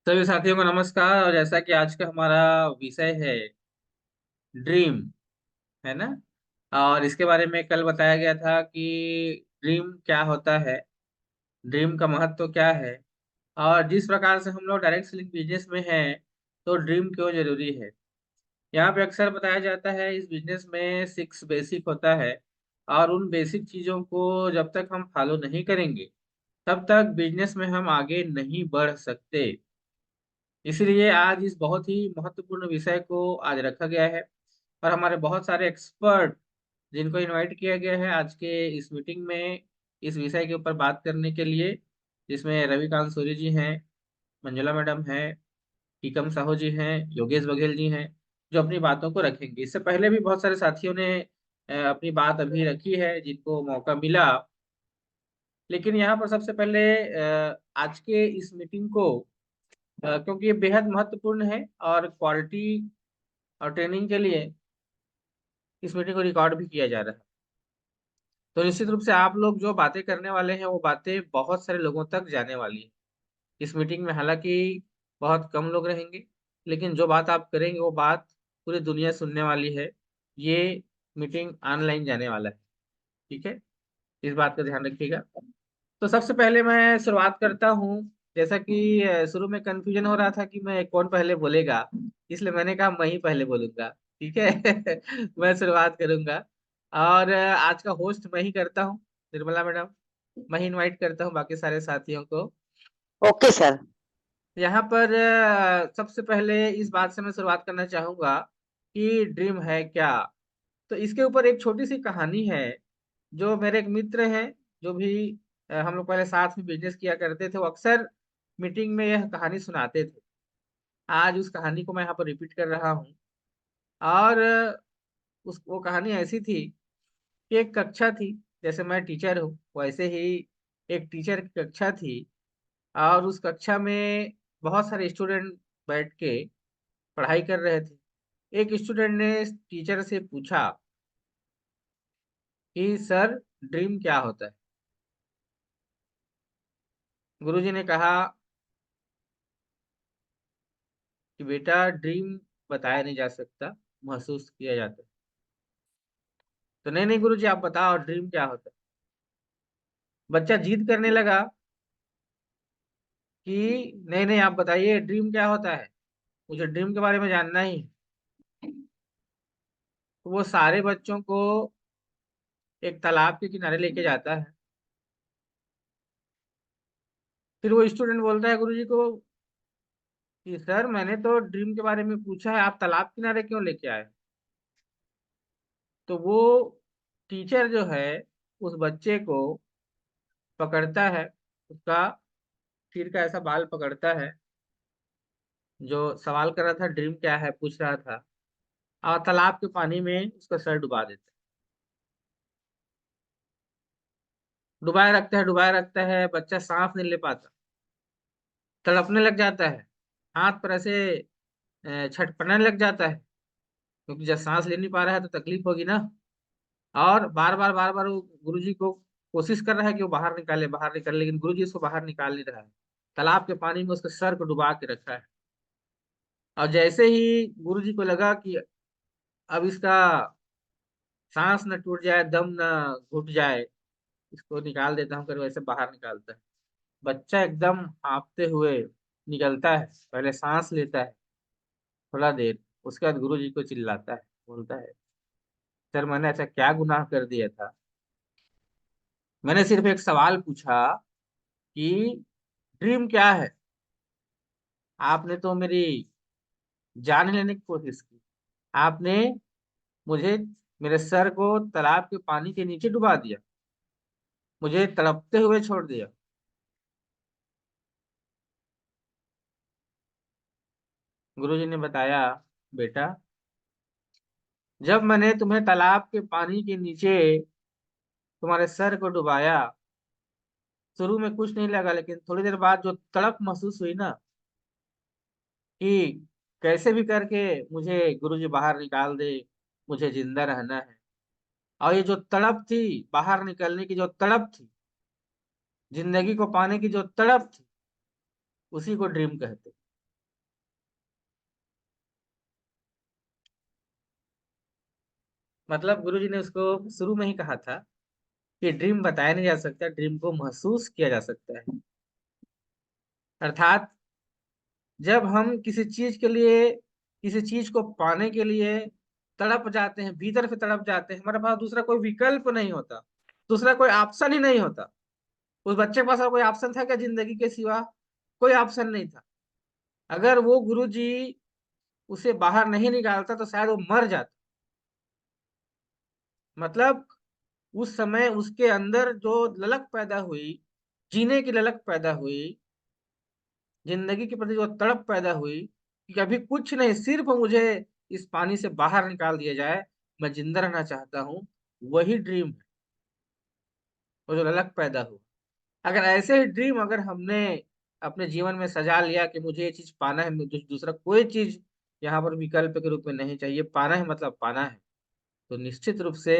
सभी साथियों को नमस्कार। और जैसा कि आज का हमारा विषय है ड्रीम, है ना। और इसके बारे में कल बताया गया था कि ड्रीम क्या होता है, ड्रीम का महत्व क्या है, और जिस प्रकार से हम लोग डायरेक्ट सेलिंग बिजनेस में हैं तो ड्रीम क्यों जरूरी है। यहाँ पे अक्सर बताया जाता है इस बिजनेस में 6 बेसिक होता है, और उन बेसिक चीजों को जब तक हम फॉलो नहीं करेंगे तब तक बिजनेस में हम आगे नहीं बढ़ सकते। इसलिए आज इस बहुत ही महत्वपूर्ण विषय को आज रखा गया है, और हमारे बहुत सारे एक्सपर्ट जिनको इनवाइट किया गया है आज के इस मीटिंग में इस विषय के ऊपर बात करने के लिए, जिसमें रविकांत सूर्य जी हैं, मंजुला मैडम हैं, टीकम साहू जी हैं, योगेश बघेल जी हैं, जो अपनी बातों को रखेंगे। इससे पहले भी बहुत सारे साथियों ने अपनी बात अभी रखी है जिनको मौका मिला। लेकिन यहाँ पर सबसे पहले आज के इस मीटिंग को, क्योंकि ये बेहद महत्वपूर्ण है और क्वालिटी और ट्रेनिंग के लिए इस मीटिंग को रिकॉर्ड भी किया जा रहा है, तो निश्चित रूप से आप लोग जो बातें करने वाले हैं वो बातें बहुत सारे लोगों तक जाने वाली है। इस मीटिंग में हालांकि बहुत कम लोग रहेंगे, लेकिन जो बात आप करेंगे वो बात पूरी दुनिया सुनने वाली है। ये मीटिंग ऑनलाइन जाने वाला है, ठीक है। इस बात का ध्यान रखिएगा। तो सबसे पहले मैं शुरुआत करता हूँ। जैसा कि शुरू में कंफ्यूजन हो रहा था कि मैं कौन पहले बोलेगा, इसलिए मैंने कहा मैं ही पहले बोलूंगा, ठीक है। मैं शुरुआत करूंगा। और आज का होस्ट मैं ही करता हूँ, निर्मला मैडम। मैं ही इनवाइट करता हूँ बाकी सारे साथियों को। Okay sir. यहाँ पर सबसे पहले इस बात से मैं शुरुआत करना चाहूंगा कि ड्रीम है क्या। तो इसके ऊपर एक छोटी सी कहानी है। जो मेरे एक मित्र हैं, जो भी हम लोग पहले साथ में बिजनेस किया करते थे, वो अक्सर मीटिंग में यह कहानी सुनाते थे। आज उस कहानी को मैं यहाँ पर रिपीट कर रहा हूँ। और उस वो कहानी ऐसी थी कि एक कक्षा थी। जैसे मैं टीचर हूँ वैसे ही एक टीचर की कक्षा थी, और उस कक्षा में बहुत सारे स्टूडेंट बैठ के पढ़ाई कर रहे थे। एक स्टूडेंट ने टीचर से पूछा कि सर, ड्रीम क्या होता है। गुरुजी ने कहा कि बेटा, ड्रीम बताया नहीं जा सकता, महसूस किया जाता है। तो नहीं नहीं गुरुजी, आप बताओ ड्रीम क्या होता है। बच्चा जिद करने लगा कि नहीं नहीं, आप बताइए ड्रीम क्या होता है, मुझे ड्रीम के बारे में जानना ही है। तो वो सारे बच्चों को एक तालाब के किनारे लेके जाता है। फिर वो स्टूडेंट बोलता है गुरुजी को कि सर, मैंने तो ड्रीम के बारे में पूछा है, आप तालाब किनारे क्यों लेके आए। तो वो टीचर जो है उस बच्चे को पकड़ता है, उसका सिर का ऐसा बाल पकड़ता है, जो सवाल कर रहा था ड्रीम क्या है पूछ रहा था, और तालाब के पानी में उसका सर डुबा देता है। डुबाए रखता है, बच्चा सांस नहीं ले पाता, तड़पने लग जाता है, हाथ पर ऐसे छटपटाने लग जाता है, क्योंकि जब सांस ले नहीं पा रहा है तो तकलीफ होगी ना। और बार बार वो गुरुजी को कोशिश कर रहा है कि वो बाहर निकाले, लेकिन गुरुजी उसको बाहर निकाल नहीं रहा है। तालाब के पानी में उसके सर को डुबा के रखा है। और जैसे ही गुरुजी को लगा कि अब इसका सांस न टूट जाए, दम न घुट जाए, इसको निकाल देता हूँ कर, वैसे बाहर निकालता है। बच्चा एकदम हाँफते हुए निकलता है, पहले सांस लेता है थोड़ा देर, उसके बाद गुरु जी को चिल्लाता है, बोलता है सर, मैंने ऐसा क्या गुनाह कर दिया था। मैंने सिर्फ एक सवाल पूछा कि ड्रीम क्या है। आपने तो मेरी जान लेने की कोशिश की। आपने मुझे, मेरे सर को तालाब के पानी के नीचे डुबा दिया, मुझे तड़पते हुए छोड़ दिया। गुरुजी ने बताया, बेटा, जब मैंने तुम्हें तालाब के पानी के नीचे तुम्हारे सर को डुबाया, शुरू में कुछ नहीं लगा, लेकिन थोड़ी देर बाद जो तड़प महसूस हुई ना, कि कैसे भी करके मुझे गुरुजी बाहर निकाल दे, मुझे जिंदा रहना है। और ये जो तड़प थी, बाहर निकलने की जो तड़प थी, जिंदगी को पाने की जो तड़प थी, उसी को ड्रीम कहते। मतलब गुरुजी ने उसको शुरू में ही कहा था कि ड्रीम बताया नहीं जा सकता, ड्रीम को महसूस किया जा सकता है। अर्थात जब हम किसी चीज के लिए, किसी चीज को पाने के लिए तड़प जाते हैं, भीतर से तड़प जाते हैं, हमारे पास दूसरा कोई विकल्प नहीं होता, दूसरा कोई ऑप्शन ही नहीं होता। उस बच्चे के पास और कोई ऑप्शन था क्या जिंदगी के सिवा? कोई ऑप्शन नहीं था। अगर वो गुरुजी उसे बाहर नहीं निकालता तो शायद वो मर जाता। मतलब उस समय उसके अंदर जो ललक पैदा हुई, जीने की ललक पैदा हुई, जिंदगी के प्रति जो तड़प पैदा हुई कि अभी कुछ नहीं, सिर्फ मुझे इस पानी से बाहर निकाल दिया जाए, मैं जिंदा रहना चाहता हूँ, वही ड्रीम है। वो जो ललक पैदा हुई, अगर ऐसे ही ड्रीम अगर हमने अपने जीवन में सजा लिया कि मुझे ये चीज पाना है, मुझे दूसरा कोई चीज यहाँ पर विकल्प के रूप में नहीं चाहिए, पाना है मतलब पाना है, तो निश्चित रूप से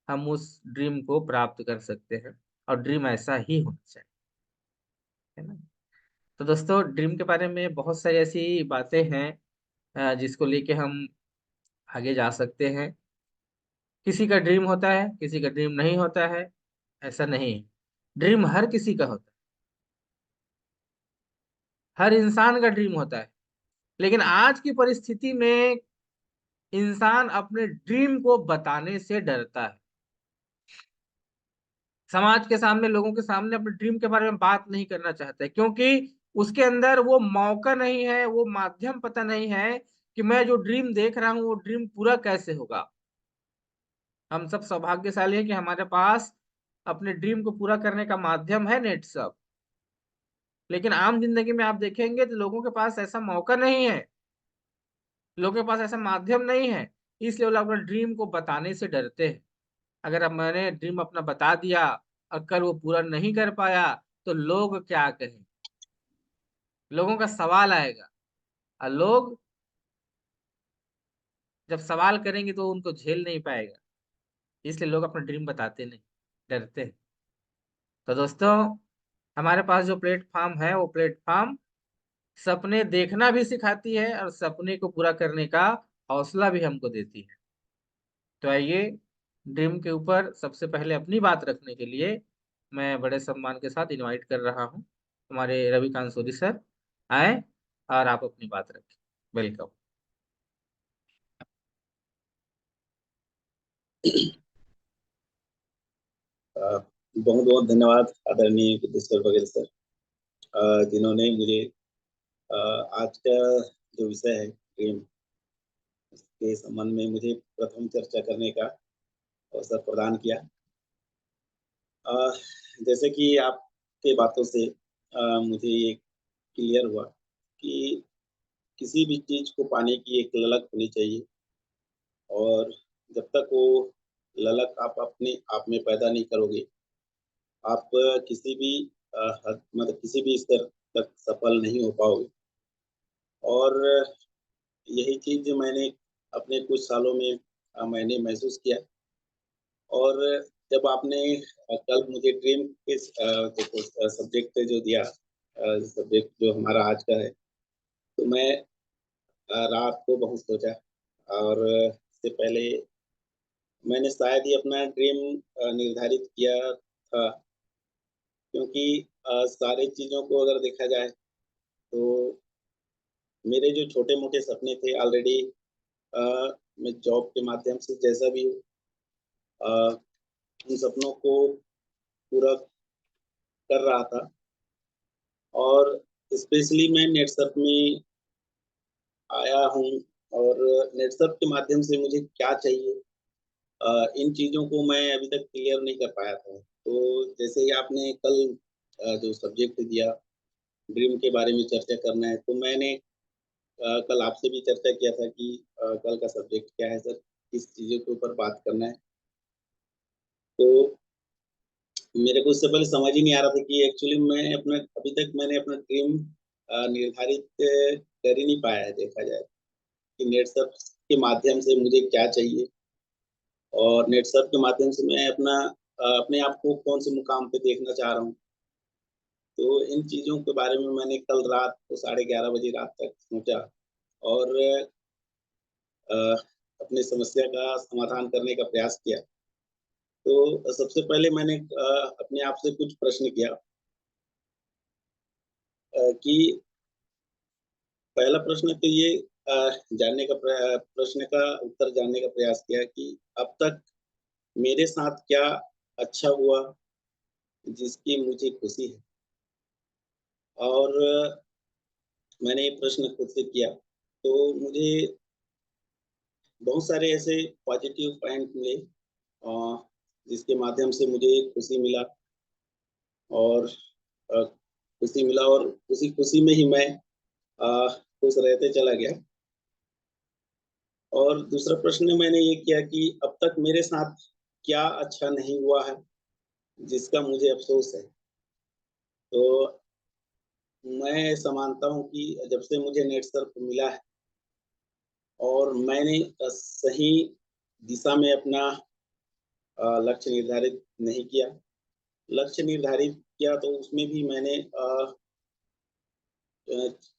हम उस ड्रीम को प्राप्त कर सकते हैं। और ड्रीम ऐसा ही होना चाहिए, है ना। तो दोस्तों, ड्रीम के बारे में बहुत सारी ऐसी बातें हैं जिसको लेके हम आगे जा सकते हैं। किसी का ड्रीम होता है, किसी का ड्रीम नहीं होता है, ऐसा नहीं है। ड्रीम हर किसी का होता है, हर इंसान का ड्रीम होता है। लेकिन आज की परिस्थिति में इंसान अपने ड्रीम को बताने से डरता है। समाज के सामने, लोगों के सामने अपने ड्रीम के बारे में बात नहीं करना चाहता है, क्योंकि उसके अंदर वो मौका नहीं है, वो माध्यम पता नहीं है कि मैं जो ड्रीम देख रहा हूँ वो ड्रीम पूरा कैसे होगा। हम सब सौभाग्यशाली हैं कि हमारे पास अपने ड्रीम को पूरा करने का माध्यम है, नेट सब। लेकिन आम जिंदगी में आप देखेंगे तो लोगों के पास ऐसा मौका नहीं है, लोगों के पास ऐसा माध्यम नहीं है। इसलिए वो लोग अपने ड्रीम को बताने से डरते हैं। अगर अब मैंने ड्रीम अपना बता दिया और कल वो पूरा नहीं कर पाया तो लोग क्या कहें, लोगों का सवाल आएगा। और लोग जब सवाल करेंगे तो उनको झेल नहीं पाएगा। इसलिए लोग अपना ड्रीम बताते नहीं, डरते हैं। तो दोस्तों, हमारे पास जो प्लेटफॉर्म है वो प्लेटफॉर्म सपने देखना भी सिखाती है और सपने को पूरा करने का हौसला भी हमको देती है। तो आइए, ड्रीम के ऊपर सबसे पहले अपनी बात रखने के लिए मैं बड़े सम्मान के साथ इनवाइट कर रहा हूँ हमारे रविकांत सोरी सर। आए और आप अपनी बात रखें। वेलकम। बहुत बहुत धन्यवाद आदरणीय विदेश्वर बघेल सर, जिन्होंने मुझे अ, आज का जो विषय है ड्रीम के संबंध में मुझे प्रथम चर्चा करने का अवसर प्रदान किया। अ, जैसे कि आपके बातों से मुझे ये क्लियर हुआ कि किसी भी चीज को पाने की एक ललक होनी चाहिए, और जब तक वो ललक आप अपने आप में पैदा नहीं करोगे, आप किसी भी हद मतलब किसी भी स्तर तक सफल नहीं हो पाओगे। और यही चीज़ मैंने अपने कुछ सालों में मैंने महसूस किया। और जब आपने कल मुझे ड्रीम के देखो सब्जेक्ट जो दिया, सब्जेक्ट जो हमारा आज का है, तो मैं रात को बहुत सोचा। और इससे पहले मैंने शायद ही अपना ड्रीम निर्धारित किया था, क्योंकि सारी चीज़ों को अगर देखा जाए तो मेरे जो छोटे-मोटे सपने थे ऑलरेडी, अ, मैं जॉब के माध्यम से जैसा भी हूँ, अ, उन सपनों को पूरा कर रहा था। और स्पेशली मैं नेटसर्फ में आया हूँ, और नेटसर्फ के माध्यम से मुझे क्या चाहिए, इन चीज़ों को मैं अभी तक क्लियर नहीं कर पाया था। तो जैसे ही आपने कल जो सब्जेक्ट दिया, ड्रीम के बारे में चर्चा करना है, तो मैंने कल आपसे भी चर्चा किया था कि कल का सब्जेक्ट क्या है सर, किस चीज़ों के ऊपर बात करना है। तो मेरे को उससे पहले समझ ही नहीं आ रहा था कि एक्चुअली मैं अपना अभी तक मैंने अपना ड्रीम निर्धारित कर ही नहीं पाया है, देखा जाए कि नेटसर्फ के माध्यम से मुझे क्या चाहिए, और नेटसर्फ के माध्यम से मैं अपने आप को कौन से मुकाम पे देखना चाह रहा हूँ। तो इन चीज़ों के बारे में मैंने कल रात को 11:30 बजे रात तक सोचा। और अपनी समस्या का समाधान करने का प्रयास किया। तो सबसे पहले मैंने अपने आप से कुछ प्रश्न किया कि पहला प्रश्न तो ये जानने का प्रश्न का उत्तर जानने का प्रयास किया कि अब तक मेरे साथ क्या अच्छा हुआ जिसकी मुझे खुशी है। और मैंने ये प्रश्न खुद से किया तो मुझे बहुत सारे ऐसे पॉजिटिव पॉइंट मिले जिसके माध्यम से मुझे खुशी मिला और खुशी मिला और उसी खुशी में ही मैं खुश रहते चला गया। और दूसरा प्रश्न मैंने ये किया कि अब तक मेरे साथ क्या अच्छा नहीं हुआ है जिसका मुझे अफ़सोस है। तो मैं ऐसा मानता हूँ कि जब से मुझे नेट सर्फ मिला है और मैंने सही दिशा में अपना लक्ष्य निर्धारित नहीं किया। लक्ष्य निर्धारित किया तो उसमें भी मैंने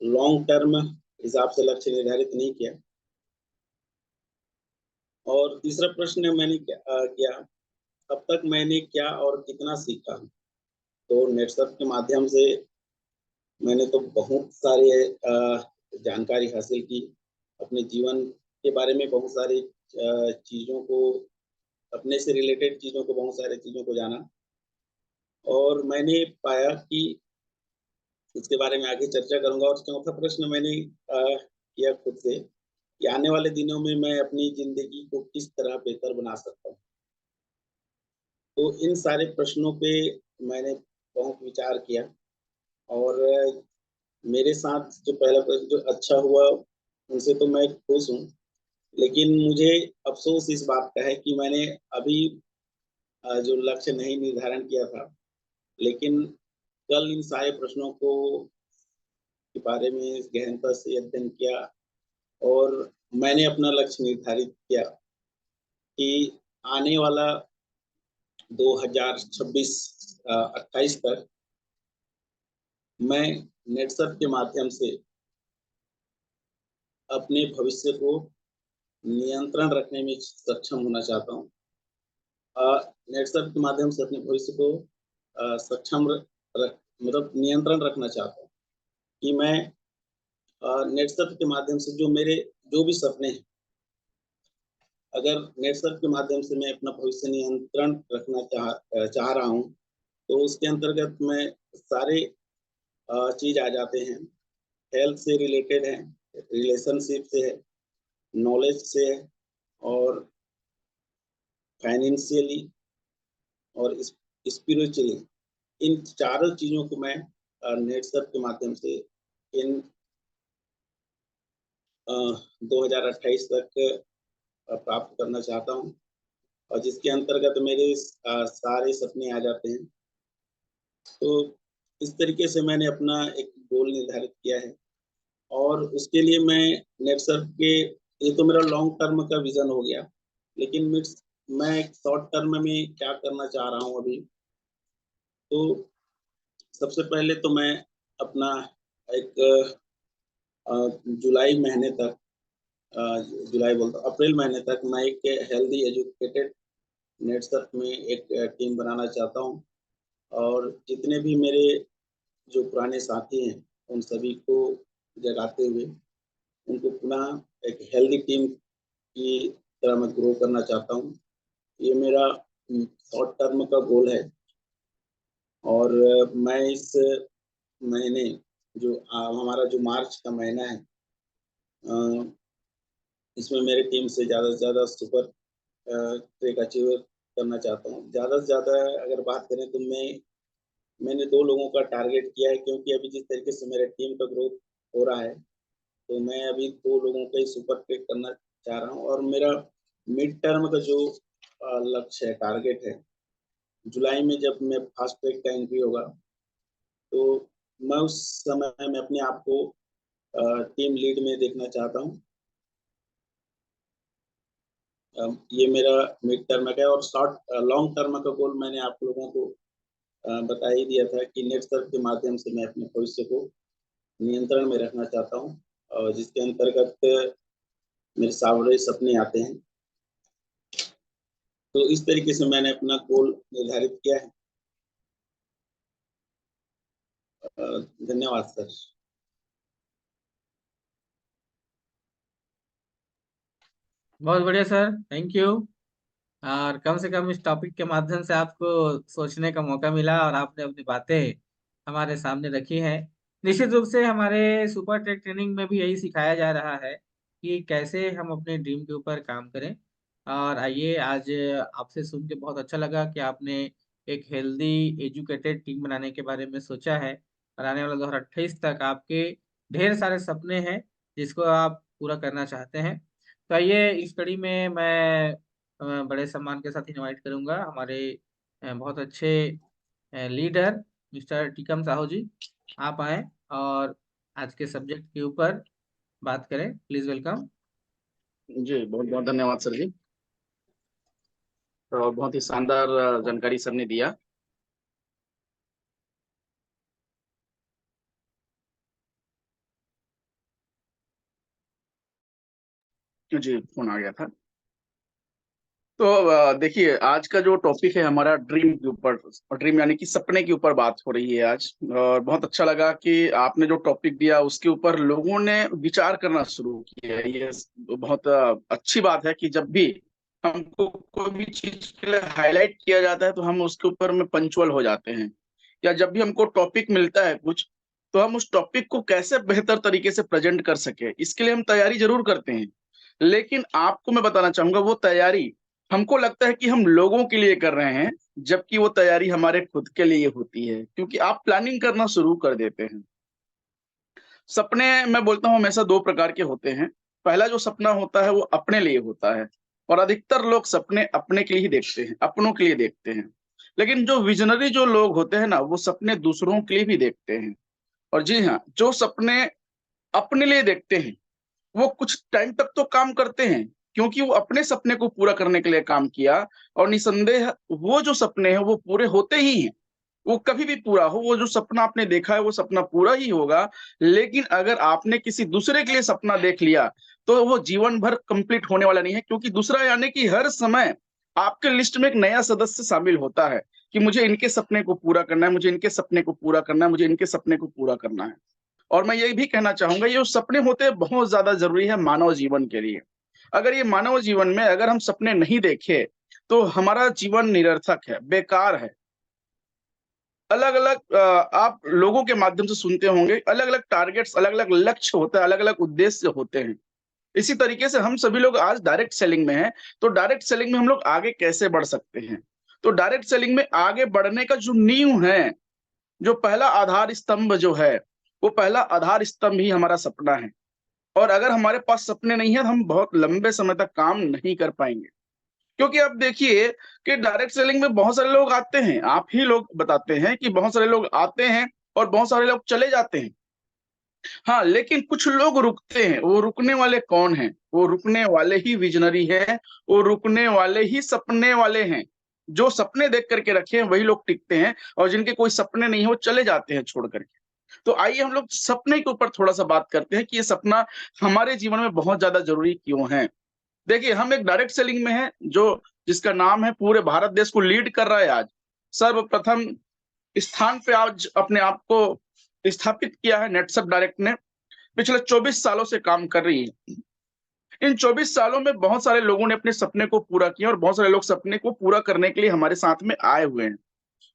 लॉन्ग टर्म हिसाब से लक्ष्य निर्धारित नहीं किया। और तीसरा प्रश्न मैंने किया, अब तक मैंने क्या और कितना सीखा? तो नेटवर्क के माध्यम से मैंने तो बहुत सारे जानकारी हासिल की, अपने जीवन के बारे में बहुत सारी चीज़ों को, अपने से रिलेटेड चीज़ों को, बहुत सारी चीज़ों को जाना। और मैंने पाया कि इसके बारे में आगे चर्चा करूँगा। और चौथा प्रश्न मैंने किया खुद से कि आने वाले दिनों में मैं अपनी ज़िंदगी को किस तरह बेहतर बना सकता हूँ? तो इन सारे प्रश्नों पे मैंने बहुत विचार किया और मेरे साथ जो पहला प्रश्न जो अच्छा हुआ, उनसे तो मैं खुश हूँ। लेकिन मुझे अफ़सोस इस बात का है कि मैंने अभी जो लक्ष्य नहीं निर्धारण किया था, लेकिन कल इन सारे प्रश्नों को के बारे में गहनता से अध्ययन किया और मैंने अपना लक्ष्य निर्धारित किया कि आने वाला 2026 28 तक मैं नेटसर्फ के माध्यम से अपने भविष्य को नियंत्रण रखने में सक्षम होना चाहता हूँ। नेटसर्फ के माध्यम से अपने भविष्य को सक्षम रख मतलब नियंत्रण रखना चाहता हूँ कि मैं नेटसर्फ के माध्यम से जो भी सपने हैं, अगर नेटसर्फ के माध्यम से मैं अपना भविष्य नियंत्रण रखना चाह रहा हूँ, तो उसके अंतर्गत मैं सारे चीज़ आ जाते हैं। हेल्थ से रिलेटेड है, रिलेशनशिप से है, नॉलेज से है और फाइनेंशियली और स्पिरिचुअली, इन चारों चीज़ों को मैं नेटसर्फ के माध्यम से इन 2028 तक प्राप्त करना चाहता हूँ और जिसके अंतर्गत मेरे सारे सपने आ जाते हैं। तो इस तरीके से मैंने अपना एक गोल निर्धारित किया है और उसके लिए मैं नेटसर्फ के, ये तो मेरा लॉन्ग टर्म का विज़न हो गया, लेकिन मैं शॉर्ट टर्म में क्या करना चाह रहा हूँ अभी। तो सबसे पहले तो मैं अपना एक जुलाई महीने तक, अ, जुलाई बोलता हूँ, अप्रैल महीने तक मैं एक हेल्दी एजुकेटेड नेटसर्फ में एक टीम बनाना चाहता हूँ और जितने भी मेरे जो पुराने साथी हैं, उन सभी को जगाते हुए उनको पुनः एक हेल्दी टीम की तरह मैं ग्रो करना चाहता हूँ। ये मेरा शॉर्ट टर्म का गोल है और मैं इस महीने जो हमारा जो मार्च का महीना है, अ, इसमें मेरी टीम से ज़्यादा सुपर ट्रैक अचीव करना चाहता हूँ। ज़्यादा से ज़्यादा अगर बात करें तो मैंने 2 लोगों का टारगेट किया है, क्योंकि अभी जिस तरीके से मेरे टीम का ग्रोथ हो रहा है, तो मैं अभी 2 लोगों का ही सुपर ट्रैक करना चाह रहा हूँ और मेरा मिड टर्म का जो लक्ष्य है, टारगेट है, जुलाई में जब मैं फास्ट ट्रैक का एंट्री होगा, तो मैं उस समय में अपने आप को टीम लीड में देखना चाहता हूँ। ये मेरा मिड टर्म का है और लॉन्ग टर्म का गोल मैंने आप लोगों को बता ही दिया था कि नेटसर्फ के माध्यम से मैं अपने भविष्य को नियंत्रण में रखना चाहता हूँ और जिसके अंतर्गत मेरे सारे सपने आते हैं। तो इस तरीके से मैंने अपना गोल निर्धारित किया है। धन्यवाद सर। बहुत बढ़िया सर, थैंक यू। और कम से कम इस टॉपिक के माध्यम से आपको सोचने का मौका मिला और आपने अपनी बातें हमारे सामने रखी हैं। निश्चित रूप से हमारे सुपर टेक ट्रेनिंग में भी यही सिखाया जा रहा है कि कैसे हम अपने ड्रीम के ऊपर काम करें। और आइए, आज आपसे सुन के बहुत अच्छा लगा कि आपने एक हेल्दी एजुकेटेड टीम बनाने के बारे में सोचा है। और आने वाला 2028 तक आपके ढेर सारे सपने हैं जिसको आप पूरा करना चाहते हैं। तो आइए, इस कड़ी में मैं बड़े सम्मान के साथ इनवाइट करूंगा हमारे बहुत अच्छे लीडर मिस्टर टीकम साहू जी। आप आए और आज के सब्जेक्ट के ऊपर बात करें, प्लीज वेलकम। जी बहुत बहुत धन्यवाद सर जी। तो बहुत ही शानदार जानकारी सर ने दिया। जी फोन आ गया था। तो देखिए, आज का जो टॉपिक है हमारा ड्रीम के ऊपर, ड्रीम यानी कि सपने के ऊपर बात हो रही है आज। और बहुत अच्छा लगा कि आपने जो टॉपिक दिया उसके ऊपर लोगों ने विचार करना शुरू किया। ये बहुत अच्छी बात है कि जब भी हमको कोई भी चीज के लिए हाईलाइट किया जाता है तो हम उसके ऊपर में पंचुअल हो जाते हैं। या जब भी हमको टॉपिक मिलता है कुछ, तो हम उस टॉपिक को कैसे बेहतर तरीके से प्रेजेंट कर सके, इसके लिए हम तैयारी जरूर करते हैं। लेकिन आपको मैं बताना चाहूंगा, वो तैयारी हमको लगता है कि हम लोगों के लिए कर रहे हैं, जबकि वो तैयारी हमारे खुद के लिए होती है, क्योंकि आप प्लानिंग करना शुरू कर देते हैं। सपने मैं बोलता हूं हमेशा दो प्रकार के होते हैं। पहला जो सपना होता है वो अपने लिए होता है, और अधिकतर लोग सपने अपने के लिए ही देखते हैं, अपनों के लिए देखते हैं। लेकिन जो विजनरी जो लोग होते हैं ना, वो सपने दूसरों के लिए भी देखते हैं। और जी हाँ, जो सपने अपने लिए देखते हैं वो कुछ टाइम तक तो काम करते हैं, क्योंकि वो अपने सपने को पूरा करने के लिए काम किया। और निसंदेह वो जो सपने हैं वो पूरे होते ही हैं। वो कभी भी पूरा हो, वो जो सपना आपने देखा है वो सपना पूरा ही होगा। लेकिन अगर आपने किसी दूसरे के लिए सपना देख लिया तो वो जीवन भर कंप्लीट होने वाला नहीं है, क्योंकि दूसरा यानी कि हर समय आपके लिस्ट में एक नया सदस्य शामिल होता है कि मुझे इनके सपने को पूरा करना है, मुझे इनके सपने को पूरा करना है, मुझे इनके सपने को पूरा करना है। और मैं ये भी कहना चाहूंगा, ये जो सपने होते हैं बहुत ज्यादा जरूरी है मानव जीवन के लिए। अगर ये मानव जीवन में अगर हम सपने नहीं देखे तो हमारा जीवन निरर्थक है, बेकार है। अलग अलग आप लोगों के माध्यम से सुनते होंगे, अलग अलग टारगेट्स, अलग अलग लक्ष्य होता है, अलग अलग उद्देश्य होते हैं। इसी तरीके से हम सभी लोग आज डायरेक्ट सेलिंग में हैं। तो डायरेक्ट सेलिंग में हम लोग आगे कैसे बढ़ सकते हैं? तो डायरेक्ट सेलिंग में आगे बढ़ने का जो नींव है, जो पहला आधार स्तंभ जो है, वो पहला आधार स्तंभ ही हमारा सपना है। और अगर हमारे पास सपने नहीं है तो हम बहुत लंबे समय तक काम नहीं कर पाएंगे। क्योंकि अब देखिए कि डायरेक्ट सेलिंग में बहुत सारे लोग आते हैं, आप ही लोग बताते हैं कि बहुत सारे लोग आते हैं और बहुत सारे लोग चले जाते हैं। हाँ, लेकिन कुछ लोग रुकते हैं। वो रुकने वाले कौन हैं? वो रुकने वाले ही विजनरी हैं, वो रुकने वाले ही सपने वाले हैं। जो सपने देख करके रखे हैं वही लोग टिकते हैं, और जिनके कोई सपने नहीं है वो चले जाते हैं छोड़ करके। तो आइए हम लोग सपने के ऊपर थोड़ा सा बात करते हैं कि ये सपना हमारे जीवन में बहुत ज्यादा जरूरी क्यों है। देखिए, हम एक डायरेक्ट सेलिंग में है जो जिसका नाम है पूरे भारत देश को लीड कर रहा है। आज सर्वप्रथम स्थान पे आज अपने आप को स्थापित किया है नेटसप डायरेक्ट ने। पिछले 24 सालों से काम कर रही है। इन 24 सालों में बहुत सारे लोगों ने अपने सपने को पूरा किया, और बहुत सारे लोग सपने को पूरा करने के लिए हमारे साथ में आए हुए हैं।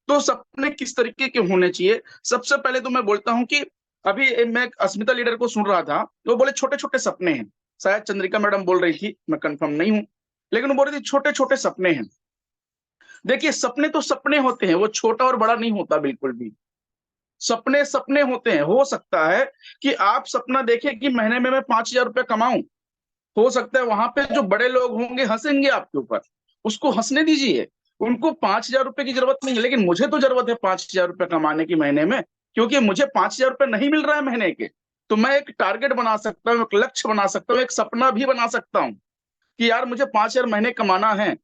तो सपने किस तरीके के होने चाहिए? सबसे पहले तो मैं बोलता हूं कि अभी मैं अस्मिता लीडर को सुन रहा था, वो बोले छोटे छोटे सपने हैं। शायद चंद्रिका मैडम बोल रही थी, मैं कंफर्म नहीं हूं, लेकिन वो बोल रही थी छोटे छोटे सपने हैं। देखिए, सपने तो सपने होते हैं, वो छोटा और बड़ा नहीं होता बिल्कुल भी। सपने सपने होते हैं। हो सकता है कि आप सपना देखें कि महीने में मैं 5,000 रुपये कमाऊं। हो सकता है वहां पे जो बड़े लोग होंगे हंसेंगे आपके ऊपर, उसको हंसने दीजिए। उनको 5,000 रुपये की जरूरत नहीं है, लेकिन मुझे तो जरूरत है 5,000 रुपये कमाने की महीने में, क्योंकि मुझे 5,000 रुपये नहीं मिल रहा है महीने के। तो मैं एक टारगेट बना सकता हूँ, एक लक्ष्य बना सकता हूँ, एक सपना भी बना सकता हूँ कि यार मुझे 5,000 महीने कमाना है।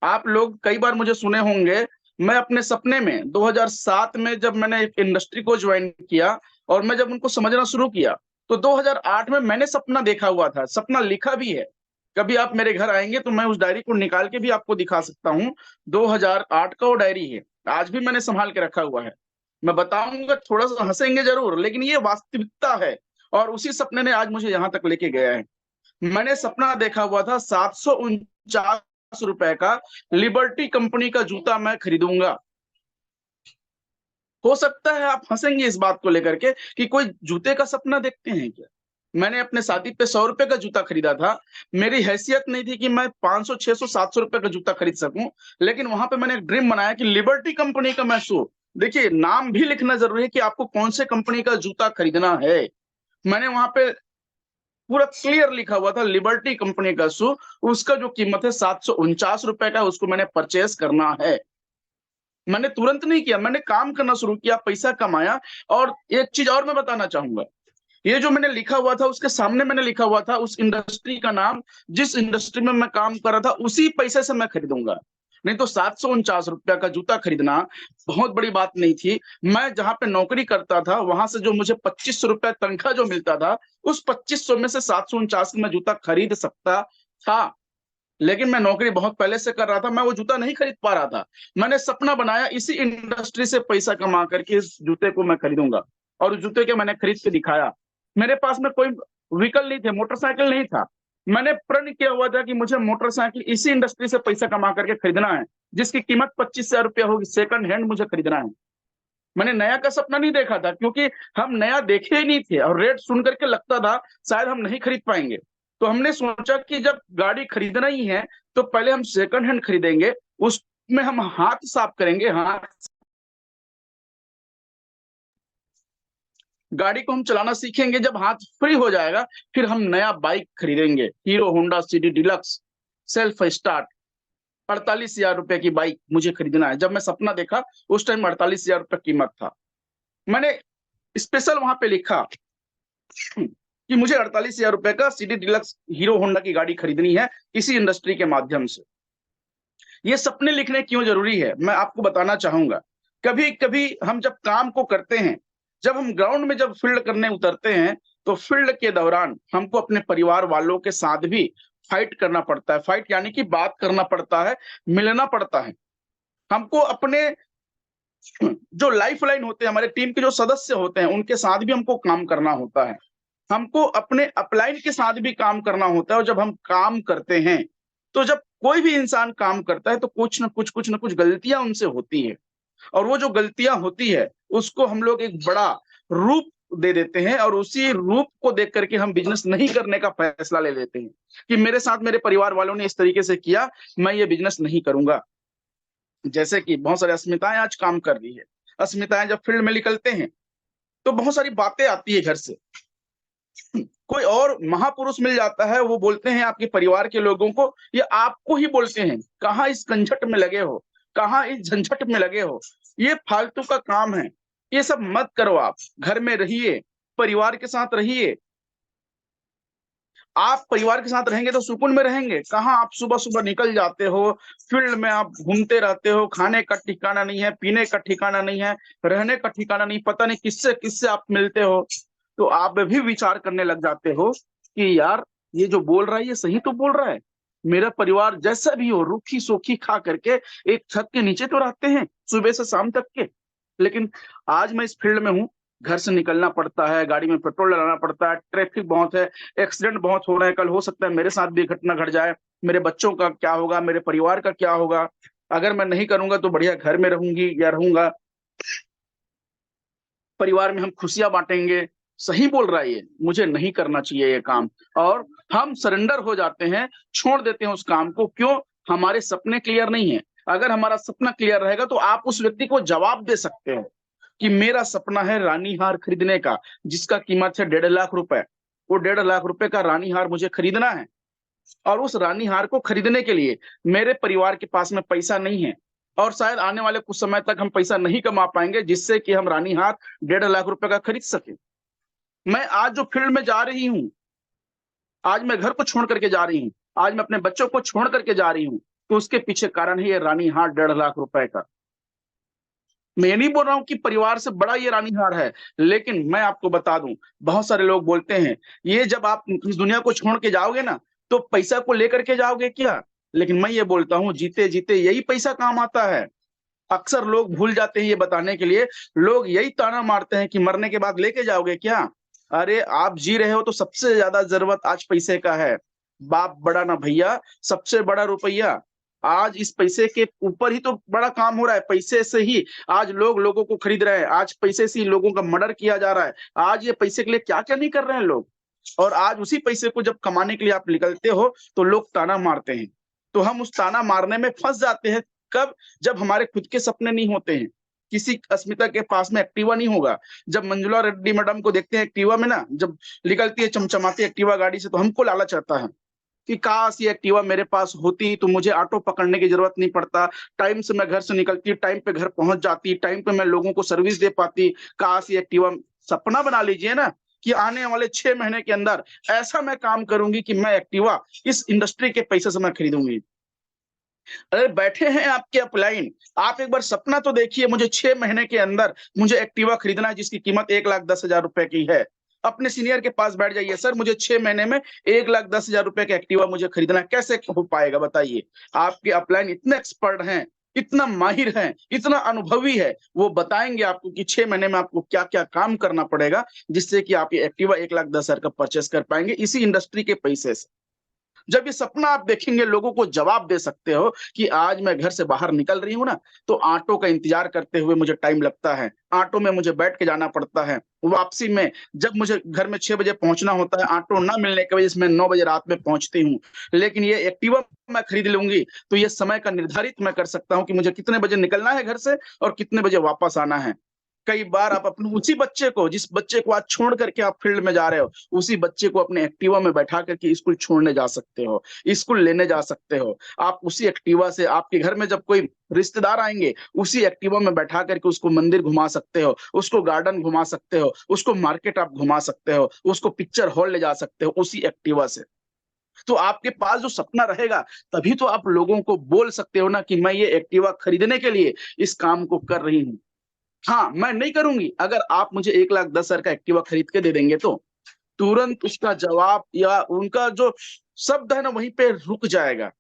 आप लोग कई बार मुझे सुने होंगे, मैं अपने सपने में 2007 में जब मैंने एक इंडस्ट्री को ज्वाइन किया और मैं जब उनको समझना शुरू किया, तो 2008 में मैंने सपना देखा हुआ था, सपना लिखा भी है। कभी आप मेरे घर आएंगे तो मैं उस डायरी को निकाल के भी आपको दिखा सकता हूँ। 2008 का वो डायरी है, आज भी मैंने संभाल के रखा हुआ है। मैं बताऊंगा, थोड़ा सा हंसेंगे जरूर, लेकिन ये वास्तविकता है। और उसी सपने ने आज मुझे यहाँ तक लेके गया है। मैंने सपना देखा हुआ था 749 रुपए का लिबर्टी कंपनी का जूता मैं खरीदूंगा। हो सकता है आप हंसेंगे इस बात को लेकर के कि कोई जूते का सपना देखते हैं क्या। मैंने अपने शादी पे 100 रुपए का जूता खरीदा था। मेरी हैसियत नहीं थी कि मैं 500 600 700 रुपए का जूता खरीद सकूं, लेकिन वहां पे मैंने एक ड्रीम बनाया कि लिबर्टी कंपनी का मैं शू। देखिए, नाम भी लिखना जरूरी है कि आपको कौन से कंपनी का जूता खरीदना है। मैंने वहां पे पूरा क्लियर लिखा हुआ था लिबर्टी कंपनी का शू। उसका जो कीमत है 749 रुपए का, उसको मैंने परचेस करना है। मैंने तुरंत नहीं किया, मैंने काम करना शुरू किया, पैसा कमाया। और एक चीज और मैं बताना चाहूंगा, ये जो मैंने लिखा हुआ था उसके सामने मैंने लिखा हुआ था उस इंडस्ट्री का नाम, जिस इंडस्ट्री में मैं काम कर रहा था उसी पैसे से मैं खरीदूंगा। नहीं तो 749 रुपया का जूता खरीदना बहुत बड़ी बात नहीं थी। मैं जहां पे नौकरी करता था वहां से जो मुझे 2500 रुपया तनख्वाह जो मिलता था, उस 2500 में से 749 में जूता खरीद सकता था। लेकिन मैं नौकरी बहुत पहले से कर रहा था, मैं वो जूता नहीं खरीद पा रहा था। मैंने सपना बनाया इसी इंडस्ट्री से पैसा कमा करके इस जूते को मैं खरीदूंगा, और उस जूते के मैंने खरीद के दिखाया। मेरे पास में कोई व्हीकल नहीं थे, मोटरसाइकिल नहीं था। मैंने प्रण किया हुआ था कि मुझे मोटरसाइकिल इसी इंडस्ट्री से पैसा कमा करके खरीदना है, जिसकी कीमत 25,000 रुपया होगी। सेकंड हैंड मुझे खरीदना है। मैंने नया का सपना नहीं देखा था, क्योंकि हम नया देखे ही नहीं थे और रेट सुन करके लगता था शायद हम नहीं खरीद पाएंगे। तो हमने सोचा कि जब गाड़ी खरीदना ही है तो पहले हम सेकंड हैंड खरीदेंगे, उसमें हम हाथ साफ करेंगे। हाथ गाड़ी को हम चलाना सीखेंगे, जब हाथ फ्री हो जाएगा फिर हम नया बाइक खरीदेंगे। Hero Honda city deluxe self start 48,000 रुपए की बाइक मुझे खरीदना है। जब मैं सपना देखा उस टाइम 48,000 रुपये कीमत था। मैंने स्पेशल वहां पे लिखा कि मुझे 48,000 रुपए का सिटी डिलक्स हीरो होंडा की गाड़ी खरीदनी है किसी इंडस्ट्री के माध्यम से। ये सपने लिखने क्यों जरूरी है मैं आपको बताना चाहूंगा। कभी कभी हम जब काम को करते हैं, जब हम ग्राउंड में जब फील्ड करने उतरते हैं, तो फील्ड के दौरान हमको अपने परिवार वालों के साथ भी फाइट करना पड़ता है। फाइट यानी कि बात करना पड़ता है, मिलना पड़ता है। हमको अपने जो लाइफ लाइन होते हैं, हमारे टीम के जो सदस्य होते हैं, उनके साथ भी हमको काम करना होता है। हमको अपने अपलाइन के साथ भी काम करना होता है। और जब हम काम करते हैं, तो जब कोई भी इंसान काम करता है तो कुछ ना कुछ गलतियां उनसे होती है। और वो जो गलतियां होती है उसको हम लोग एक बड़ा रूप दे देते हैं, और उसी रूप को देख करके हम बिजनेस नहीं करने का फैसला ले लेते हैं कि मेरे साथ मेरे परिवार वालों ने इस तरीके से किया, मैं ये बिजनेस नहीं करूंगा। जैसे कि बहुत सारी अस्मिताएं आज काम कर रही है। अस्मिताएं जब फील्ड में निकलते हैं तो बहुत सारी बातें आती है घर से। कोई और महापुरुष मिल जाता है, वो बोलते हैं आपके परिवार के लोगों को, ये आपको ही बोलते हैं, कहाँ इस कंझट में लगे हो, कहाँ इस झंझट में लगे हो, ये फालतू का काम है, ये सब मत करो। आप घर में रहिए, परिवार के साथ रहिए। आप परिवार के साथ रहेंगे तो सुकून में रहेंगे। कहाँ आप सुबह सुबह निकल जाते हो, फील्ड में आप घूमते रहते हो, खाने का ठिकाना नहीं है, पीने का ठिकाना नहीं है, रहने का ठिकाना नहीं, पता नहीं किससे किससे आप मिलते हो। तो आप भी विचार करने लग जाते हो कि यार ये जो बोल रहा है ये सही तो बोल रहा है। मेरा परिवार जैसा भी हो, रूखी सोखी खा करके एक छत के नीचे तो रहते हैं सुबह से शाम तक के। लेकिन आज मैं इस फील्ड में हूँ, घर से निकलना पड़ता है, गाड़ी में पेट्रोल डलाना पड़ता है, ट्रैफिक बहुत है, एक्सीडेंट बहुत हो रहे हैं। कल हो सकता है मेरे साथ भी घटना घट जाए। मेरे बच्चों का क्या होगा, मेरे परिवार का क्या होगा। अगर मैं नहीं करूंगा तो बढ़िया घर में रहूंगी या रहूंगा, परिवार में हम खुशियां बांटेंगे। सही बोल रहा है ये, मुझे नहीं करना चाहिए ये काम। और हम सरेंडर हो जाते हैं, छोड़ देते हैं उस काम को। क्यों? हमारे सपने क्लियर नहीं है। अगर हमारा सपना क्लियर रहेगा तो आप उस व्यक्ति को जवाब दे सकते हो कि मेरा सपना है रानी हार खरीदने का, जिसका कीमत है 1.5 लाख रुपए। वो 1.5 लाख रुपए का रानी हार मुझे खरीदना है, और उस रानी हार को खरीदने के लिए मेरे परिवार के पास में पैसा नहीं है, और शायद आने वाले कुछ समय तक हम पैसा नहीं कमा पाएंगे जिससे कि हम रानी हार 1.5 लाख रुपए का खरीद सके। मैं आज जो फील्ड में जा रही हूँ, आज मैं घर को छोड़ करके जा रही हूँ, आज मैं अपने बच्चों को छोड़ करके जा रही हूँ, तो उसके पीछे कारण है ये रानी हार 1.5 लाख रुपए का। मैं नहीं बोल रहा हूं कि परिवार से बड़ा ये रानी हार है, लेकिन मैं आपको बता दूं, बहुत सारे लोग बोलते हैं ये जब आप इस दुनिया को छोड़ के जाओगे ना, तो पैसा को लेकर के जाओगे क्या? लेकिन मैं ये बोलता हूँ, जीते जीते यही पैसा काम आता है। अक्सर लोग भूल जाते हैं ये बताने के लिए, लोग यही ताना मारते हैं कि मरने के बाद लेके जाओगे क्या? अरे आप जी रहे हो तो सबसे ज्यादा जरूरत आज पैसे का है। बाप बड़ा ना भैया, सबसे बड़ा रुपया। आज इस पैसे के ऊपर ही तो बड़ा काम हो रहा है। पैसे से ही आज लोग लोगों को खरीद रहे हैं, आज पैसे से ही लोगों का मर्डर किया जा रहा है। आज ये पैसे के लिए क्या क्या नहीं कर रहे हैं लोग। और आज उसी पैसे को जब कमाने के लिए आप निकलते हो तो लोग ताना मारते हैं। तो हम उस ताना मारने में फंस जाते हैं। कब? जब हमारे खुद के सपने नहीं होते हैं। किसी अस्मिता के पास में एक्टिवा नहीं होगा। जब मंजुला रेड्डी मैडम को देखते हैं एक्टिवा में ना, जब निकलती है चमचमाती एक्टिवा गाड़ी से, तो हमको लालच आता है कि काश ये एक्टिवा मेरे पास होती तो मुझे ऑटो पकड़ने की जरूरत नहीं पड़ता। टाइम से मैं घर से निकलती, टाइम पे घर पहुंच जाती, टाइम पे मैं लोगों को सर्विस दे पाती। काश ये एक्टिवा। सपना बना लीजिए ना कि आने वाले 6 महीने के अंदर ऐसा मैं काम करूंगी कि मैं एक्टिवा इस इंडस्ट्री के पैसे से मैं खरीदूंगी। अरे बैठे हैं आपके अपलाइन, आप एक बार सपना तो देखिए, मुझे 6 महीने के अंदर मुझे एक्टिवा खरीदना है जिसकी कीमत 1,10,000 रुपए की है। अपने सीनियर के पास बैठ जाइए, सर मुझे 6 महीने में 1,10,000 रुपए का एक्टिवा मुझे खरीदना है, कैसे हो पाएगा बताइए? आपके अपलाइन इतने एक्सपर्ट हैं, इतना माहिर हैं, इतना अनुभवी है, वो बताएंगे आपको कि 6 महीने में आपको क्या क्या काम करना पड़ेगा जिससे कि आप ये एक्टिवा 1,10,000 का परचेस कर पाएंगे इसी इंडस्ट्री के पैसे से। जब ये सपना आप देखेंगे, लोगों को जवाब दे सकते हो कि आज मैं घर से बाहर निकल रही हूँ ना, तो ऑटो का इंतजार करते हुए मुझे टाइम लगता है, ऑटो में मुझे बैठ के जाना पड़ता है। वापसी में जब मुझे घर में 6 बजे पहुंचना होता है, ऑटो ना मिलने की वजह से मैं 9 बजे रात में पहुंचती हूँ। लेकिन ये एक्टिवा मैं खरीद लूंगी तो ये समय का निर्धारित मैं कर सकता हूँ कि मुझे कितने बजे निकलना है घर से और कितने बजे वापस आना है। कई बार आप अपने उसी बच्चे को, जिस बच्चे को आज छोड़ करके आप फील्ड में जा रहे हो, उसी बच्चे को अपने एक्टिवा में बैठा करके स्कूल छोड़ने जा सकते हो, स्कूल लेने जा सकते हो। आप उसी एक्टिवा से आपके घर में जब कोई रिश्तेदार आएंगे, उसी एक्टिवा में बैठा करके उसको मंदिर घुमा सकते हो, उसको गार्डन घुमा सकते हो, उसको मार्केट आप घुमा सकते हो, उसको पिक्चर हॉल ले जा सकते हो उसी एक्टिवा से। तो आपके पास जो सपना रहेगा, तभी तो आप लोगों को बोल सकते हो ना कि मैं ये एक्टिवा खरीदने के लिए इस काम को कर रही हूँ। हाँ, मैं नहीं करूंगी। अगर आप मुझे 1,10,000 का एक्टिवा खरीद के दे देंगे तो तुरंत उसका जवाब या उनका जो शब्द है ना वहीं पे रुक जाएगा।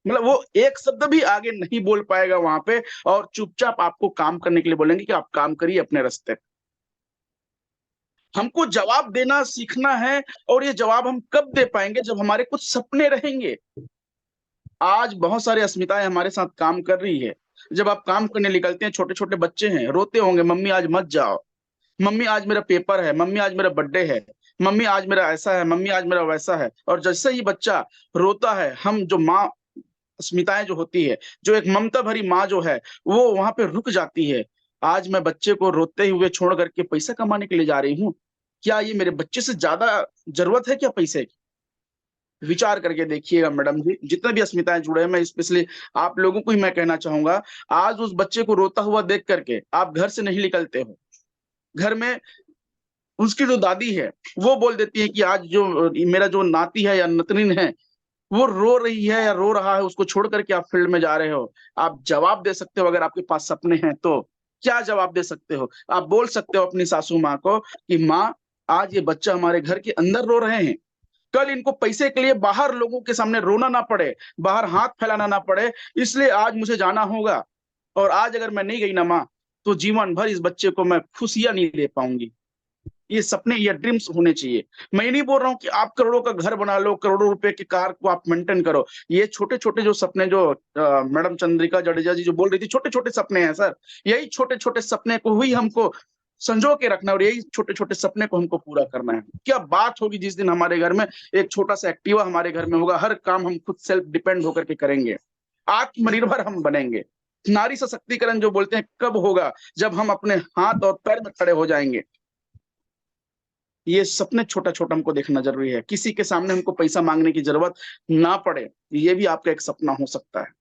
मतलब वो एक शब्द भी आगे नहीं बोल पाएगा वहां पे, और चुपचाप आपको काम करने के लिए बोलेंगे कि आप काम करिए अपने रास्ते। हमको जवाब देना सीखना है, और ये जवाब हम कब दे पाएंगे? जब हमारे कुछ सपने रहेंगे। आज बहुत सारी अस्मिताएं हमारे साथ काम कर रही है। जब आप काम करने निकलते हैं, छोटे छोटे बच्चे हैं, रोते होंगे, मम्मी आज मत जाओ, मम्मी आज मेरा पेपर है, मम्मी आज मेरा बर्थडे है, मम्मी आज मेरा ऐसा है, मम्मी आज मेरा वैसा है। और जैसे ही बच्चा रोता है, हम जो माँ अस्मिताएं जो होती है, जो एक ममता भरी माँ जो है, वो वहां पे रुक जाती है। आज मैं बच्चे को रोते हुए छोड़ करके पैसा कमाने के लिए जा रही हूँ, क्या ये मेरे बच्चे से ज्यादा जरूरत है क्या पैसे की? विचार करके देखिएगा मैडम जी, जितने भी अस्मिताएं जुड़े हैं, मैं स्पेशली आप लोगों को ही मैं कहना चाहूंगा, आज उस बच्चे को रोता हुआ देख करके आप घर से नहीं निकलते हो। घर में उसकी जो दादी है वो बोल देती है कि आज जो मेरा जो नाती है या नतनीन है वो रो रही है या रो रहा है, उसको छोड़ करके आप फील्ड में जा रहे हो। आप जवाब दे सकते हो, अगर आपके पास सपने हैं तो। क्या जवाब दे सकते हो? आप बोल सकते हो अपनी सासू माँ को कि माँ, आज ये बच्चा हमारे घर के अंदर रो रहे हैं, कल इनको पैसे के लिए बाहर लोगों के सामने रोना ना पड़े, बाहर हाथ फैलाना ना पड़े, इसलिए आज मुझे जाना होगा। और आज अगर मैं नहीं गई ना माँ, तो जीवन भर इस बच्चे को मैं खुशियां नहीं दे पाऊंगी। ये सपने, ये ड्रीम्स होने चाहिए। मैं नहीं बोल रहा हूँ कि आप करोड़ों का घर बना लो, करोड़ों रुपए की कार को आप मेंटेन करो। ये छोटे छोटे जो सपने, जो मैडम चंद्रिका जडेजा जी जो बोल रही थी, छोटे छोटे सपने हैं सर। यही छोटे छोटे सपने को ही हमको संजो के रखना है, और यही छोटे छोटे सपने को हमको पूरा करना है। क्या बात होगी जिस दिन हमारे घर में एक छोटा सा एक्टिवा हमारे घर में होगा, हर काम हम खुद सेल्फ डिपेंड होकर के करेंगे, आत्मनिर्भर हम बनेंगे। नारी सशक्तिकरण जो बोलते हैं कब होगा? जब हम अपने हाथ और पैर में खड़े हो जाएंगे। ये सपने छोटा छोटा हमको देखना जरूरी है, किसी के सामने हमको पैसा मांगने की जरूरत ना पड़े, ये भी आपका एक सपना हो सकता है।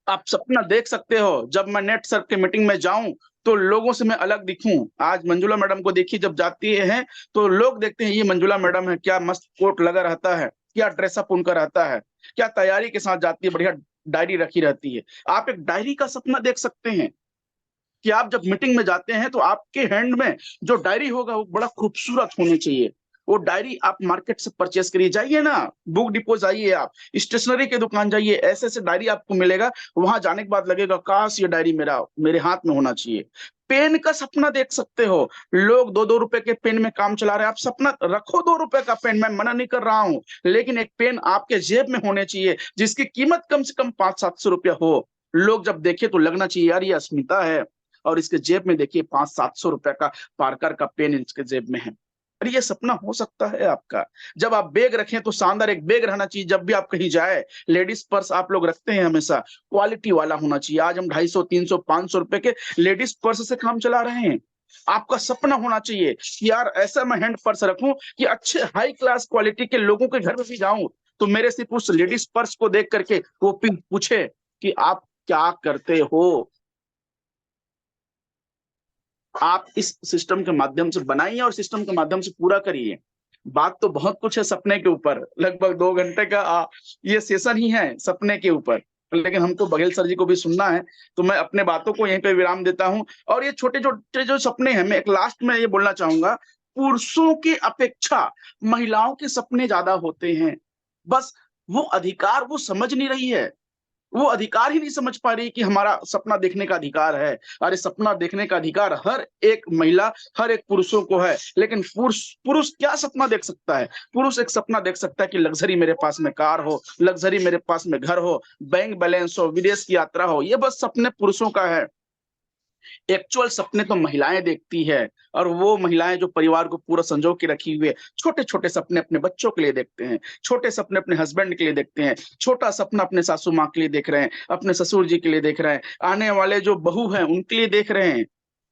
आप सपना देख सकते हो, जब मैं नेट सर के मीटिंग में जाऊं तो लोगों से मैं अलग दिखूं। आज मंजुला मैडम को देखिए, जब जाती हैं तो लोग देखते हैं ये मंजुला मैडम है, क्या मस्त कोट लगा रहता है, क्या ड्रेसअप उनका रहता है, क्या तैयारी के साथ जाती है, बढ़िया डायरी रखी रहती है। आप एक डायरी का सपना देख सकते हैं कि आप जब मीटिंग में जाते हैं तो आपके हैंड में जो डायरी होगा वो बड़ा खूबसूरत होनी चाहिए, वो डायरी आप मार्केट से परचेस करिए, जाइए ना बुक डिपो, जाइए आप स्टेशनरी के दुकान जाइए, ऐसे ऐसे डायरी आपको मिलेगा। वहां जाने के बाद लगेगा काश ये डायरी मेरे हाथ में होना चाहिए। पेन का सपना देख सकते हो, लोग 2-2 रुपए के पेन में काम चला रहे हैं, आप सपना रखो 2 रुपए का पेन, मैं मना नहीं कर रहा हूँ, लेकिन एक पेन आपके जेब में होने चाहिए जिसकी कीमत कम से कम 500-700 रुपया हो। लोग जब देखे तो लगना चाहिए यार ये अस्मिता है, और इसके जेब में देखिए 500-700 रुपए का पार्कर का पेन इसके जेब में है। अरे ये सपना हो सकता है आपका। जब आप बैग रखें तो शानदार एक बैग रहना चाहिए, जब भी आप कहीं जाए। लेडीज पर्स आप लोग रखते हैं हमेशा, क्वालिटी वाला होना चाहिए। आज हम 250, 300, 500 रुपए के लेडीज पर्स से काम चला रहे हैं। आपका सपना होना चाहिए कि यार ऐसा मैं हैंड पर्स रखूं कि अच्छे हाई क्लास क्वालिटी के लोगों के घर में भी जाऊं तो मेरे सिर्फ उस लेडीज पर्स को देख करके वो पूछे कि आप क्या करते हो। आप इस सिस्टम के माध्यम से बनाइए और सिस्टम के माध्यम से पूरा करिए। बात तो बहुत कुछ है सपने के ऊपर, लगभग 2 घंटे का ये सेशन ही है सपने के ऊपर, लेकिन हमको बघेल सर जी को भी सुनना है, तो मैं अपने बातों को यहीं पे विराम देता हूं। और ये छोटे छोटे जो सपने हैं, मैं एक लास्ट में ये बोलना चाहूंगा, पुरुषों की अपेक्षा महिलाओं के सपने ज्यादा होते हैं। बस वो अधिकार वो समझ नहीं रही है, वो अधिकार ही नहीं समझ पा रही कि हमारा सपना देखने का अधिकार है। अरे सपना देखने का अधिकार हर एक महिला, हर एक पुरुषों को है, लेकिन पुरुष पुरुष क्या सपना देख सकता है? पुरुष एक सपना देख सकता है कि लग्जरी मेरे पास में कार हो, लग्जरी मेरे पास में घर हो, बैंक बैलेंस हो, विदेश की यात्रा हो, ये बस सपने पुरुषों का है। एक्चुअल सपने तो महिलाएं देखती है, और वो महिलाएं जो परिवार को पूरा संजो के रखी हुई है, छोटे छोटे सपने अपने बच्चों के लिए देखते हैं, छोटे सपने अपने हस्बैंड के लिए देखते हैं, छोटा सपना अपने सासू माँ के लिए देख रहे हैं, अपने ससुर जी के लिए देख रहे हैं, आने वाले जो बहू हैं उनके लिए देख रहे हैं।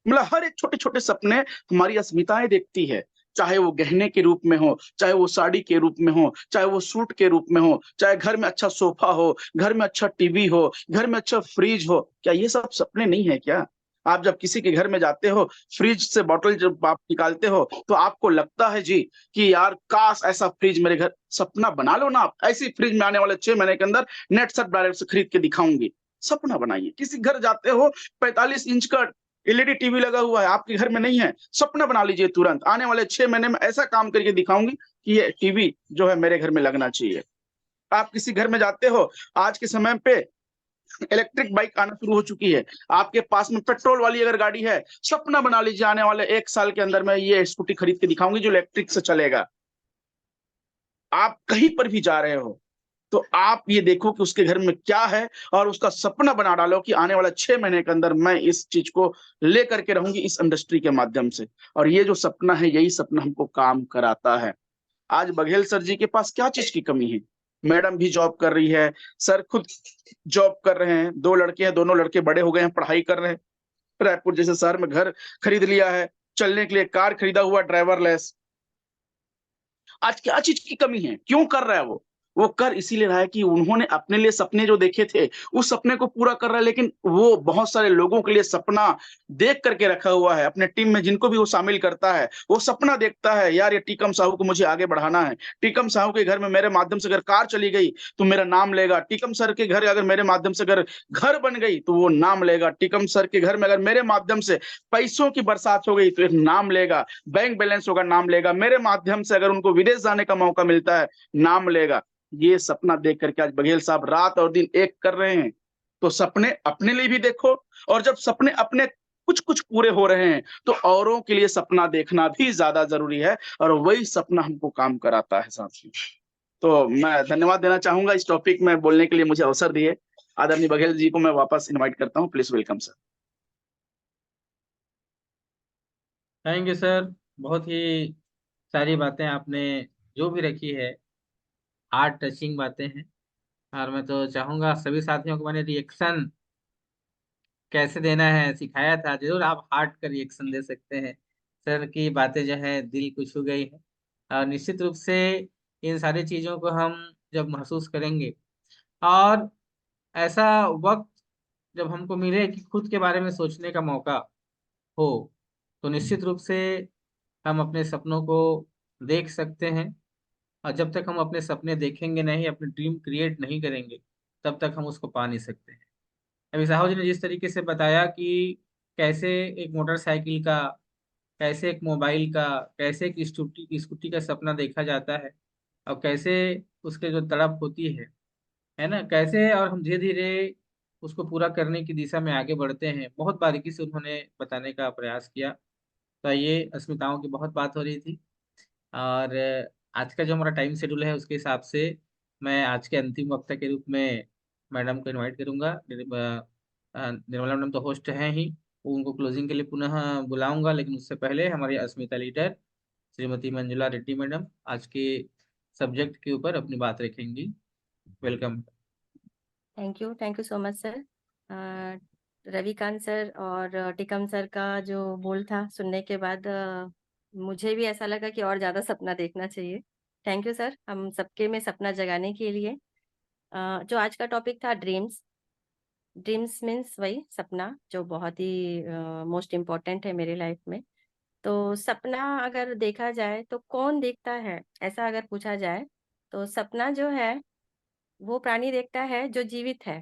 मतलब हर एक छोटे छोटे सपने हमारी अस्मिताएं देखती है, चाहे वो गहने के रूप में हो, चाहे वो साड़ी के रूप में हो, चाहे वो सूट के रूप में हो, चाहे घर में अच्छा सोफा हो, घर में अच्छा टीवी हो, घर में अच्छा फ्रिज हो। क्या ये सब सपने नहीं है क्या? आप जब किसी के घर में जाते हो, फ्रिज से बॉटल जब आप निकालते हो तो आपको लगता है जी कि यार काश ऐसा फ्रिज मेरे घर, सपना बना लो ना आप, ऐसी फ्रिज में आने वाले 6 महीने के अंदर नेट सेट डायरेक्ट से खरीद के दिखाऊंगी। सपना बनाइए। किसी घर जाते हो, 45 इंच का एलईडी टीवी लगा हुआ है, आपके घर में नहीं है, सपना बना लीजिए तुरंत, आने वाले 6 महीने में ऐसा काम करके दिखाऊंगी कि ये टीवी जो है मेरे घर में लगना चाहिए। आप किसी घर में जाते हो, आज के समय पे इलेक्ट्रिक बाइक आना शुरू हो चुकी है, आपके पास में पेट्रोल वाली अगर गाड़ी है, सपना बना लीजिए आने वाले 1 साल के अंदर मैं ये स्कूटी खरीद के दिखाऊंगी जो इलेक्ट्रिक से चलेगा। आप कहीं पर भी जा रहे हो तो आप ये देखो कि उसके घर में क्या है, और उसका सपना बना डालो कि आने वाला 6 महीने के अंदर मैं इस चीज को लेकर के रहूंगी इस इंडस्ट्री के माध्यम से। और ये जो सपना है, यही सपना हमको काम कराता है। आज बघेल सर जी के पास क्या चीज की कमी है? मैडम भी जॉब कर रही है, सर खुद जॉब कर रहे हैं, 2 लड़के हैं, दोनों लड़के बड़े हो गए हैं, पढ़ाई कर रहे हैं, रायपुर जैसे शहर में घर खरीद लिया है, चलने के लिए कार खरीदा हुआ ड्राइवरलेस। आज क्या चीज की कमी है? क्यों कर रहा है वो कर इसीलिए रहा है कि उन्होंने अपने लिए सपने जो देखे थे उस सपने को पूरा कर रहा है, लेकिन वो बहुत सारे लोगों के लिए सपना देख करके रखा हुआ है। अपने टीम में जिनको भी वो शामिल करता है, वो सपना देखता है यार ये टीकम साहू को मुझे आगे बढ़ाना है, टीकम साहू के घर में मेरे माध्यम से अगर कार चली गई तो मेरा नाम लेगा, टीकम सर के घर अगर मेरे माध्यम से अगर घर बन गई तो वो नाम लेगा, टीकम सर के घर में अगर मेरे माध्यम से पैसों की बरसात हो गई तो एक नाम लेगा, बैंक बैलेंस होगा नाम लेगा, मेरे माध्यम से अगर उनको विदेश जाने का मौका मिलता है नाम लेगा। ये सपना देख करके आज बघेल साहब रात और दिन एक कर रहे हैं। तो सपने अपने लिए भी देखो, और जब सपने अपने कुछ कुछ पूरे हो रहे हैं तो औरों के लिए सपना देखना भी ज्यादा जरूरी है, और वही सपना हमको काम कराता है साथियों। तो मैं धन्यवाद देना चाहूंगा इस टॉपिक में बोलने के लिए मुझे अवसर दिए। आदरणीय बघेल जी को मैं वापस इनवाइट करता हूँ, please welcome sir. Thank you sir. बहुत ही सारी बातें आपने जो भी रखी है, हार्ट टचिंग बातें हैं। और मैं तो चाहूंगा सभी साथियों को मैंने रिएक्शन कैसे देना है सिखाया था, जरूर आप हार्ट का रिएक्शन दे सकते हैं। सर की बातें जो है दिल को छू गई है। और निश्चित रूप से इन सारी चीजों को हम जब महसूस करेंगे, और ऐसा वक्त जब हमको मिले कि खुद के बारे में सोचने का मौका हो, तो निश्चित रूप से हम अपने सपनों को देख सकते हैं। और जब तक हम अपने सपने देखेंगे नहीं, अपने ड्रीम क्रिएट नहीं करेंगे, तब तक हम उसको पा नहीं सकते हैं। अभी साहू जी ने जिस तरीके से बताया कि कैसे एक मोटरसाइकिल का कैसे एक मोबाइल का, कैसे एक स्कूटी स्कूटी का सपना देखा जाता है, और कैसे उसके जो तड़प होती है ना, कैसे और हम धीरे धीरे उसको पूरा करने की दिशा में आगे बढ़ते हैं, बहुत बारीकी से उन्होंने बताने का प्रयास किया। तो ये अस्मिताओं की बहुत बात हो रही थी। और आज का जो हमारा टाइम शेड्यूल है उसके हिसाब से मैं आज के अंतिम वक्ता के रूप में मैडम को इनवाइट करूंगा। निर्मला मैडम तो होस्ट हैं ही, उनको क्लोजिंग के लिए पुनः बुलाऊंगा, लेकिन उससे पहले हमारी अस्मिता लीडर श्रीमती मंजुला रेड्डी मैडम आज के सब्जेक्ट के ऊपर अपनी बात रखेंगी। Welcome. Thank you so much sir. Ravikant sir और टिकम सर का जो बोल था सुनने के बाद मुझे भी ऐसा लगा कि और ज़्यादा सपना देखना चाहिए। थैंक यू सर, हम सबके में सपना जगाने के लिए। जो आज का टॉपिक था ड्रीम्स। ड्रीम्स मीन्स वही सपना जो बहुत ही मोस्ट इम्पोर्टेंट है मेरे लाइफ में। तो सपना अगर देखा जाए तो कौन देखता है, ऐसा अगर पूछा जाए तो सपना जो है वो प्राणी देखता है जो जीवित है।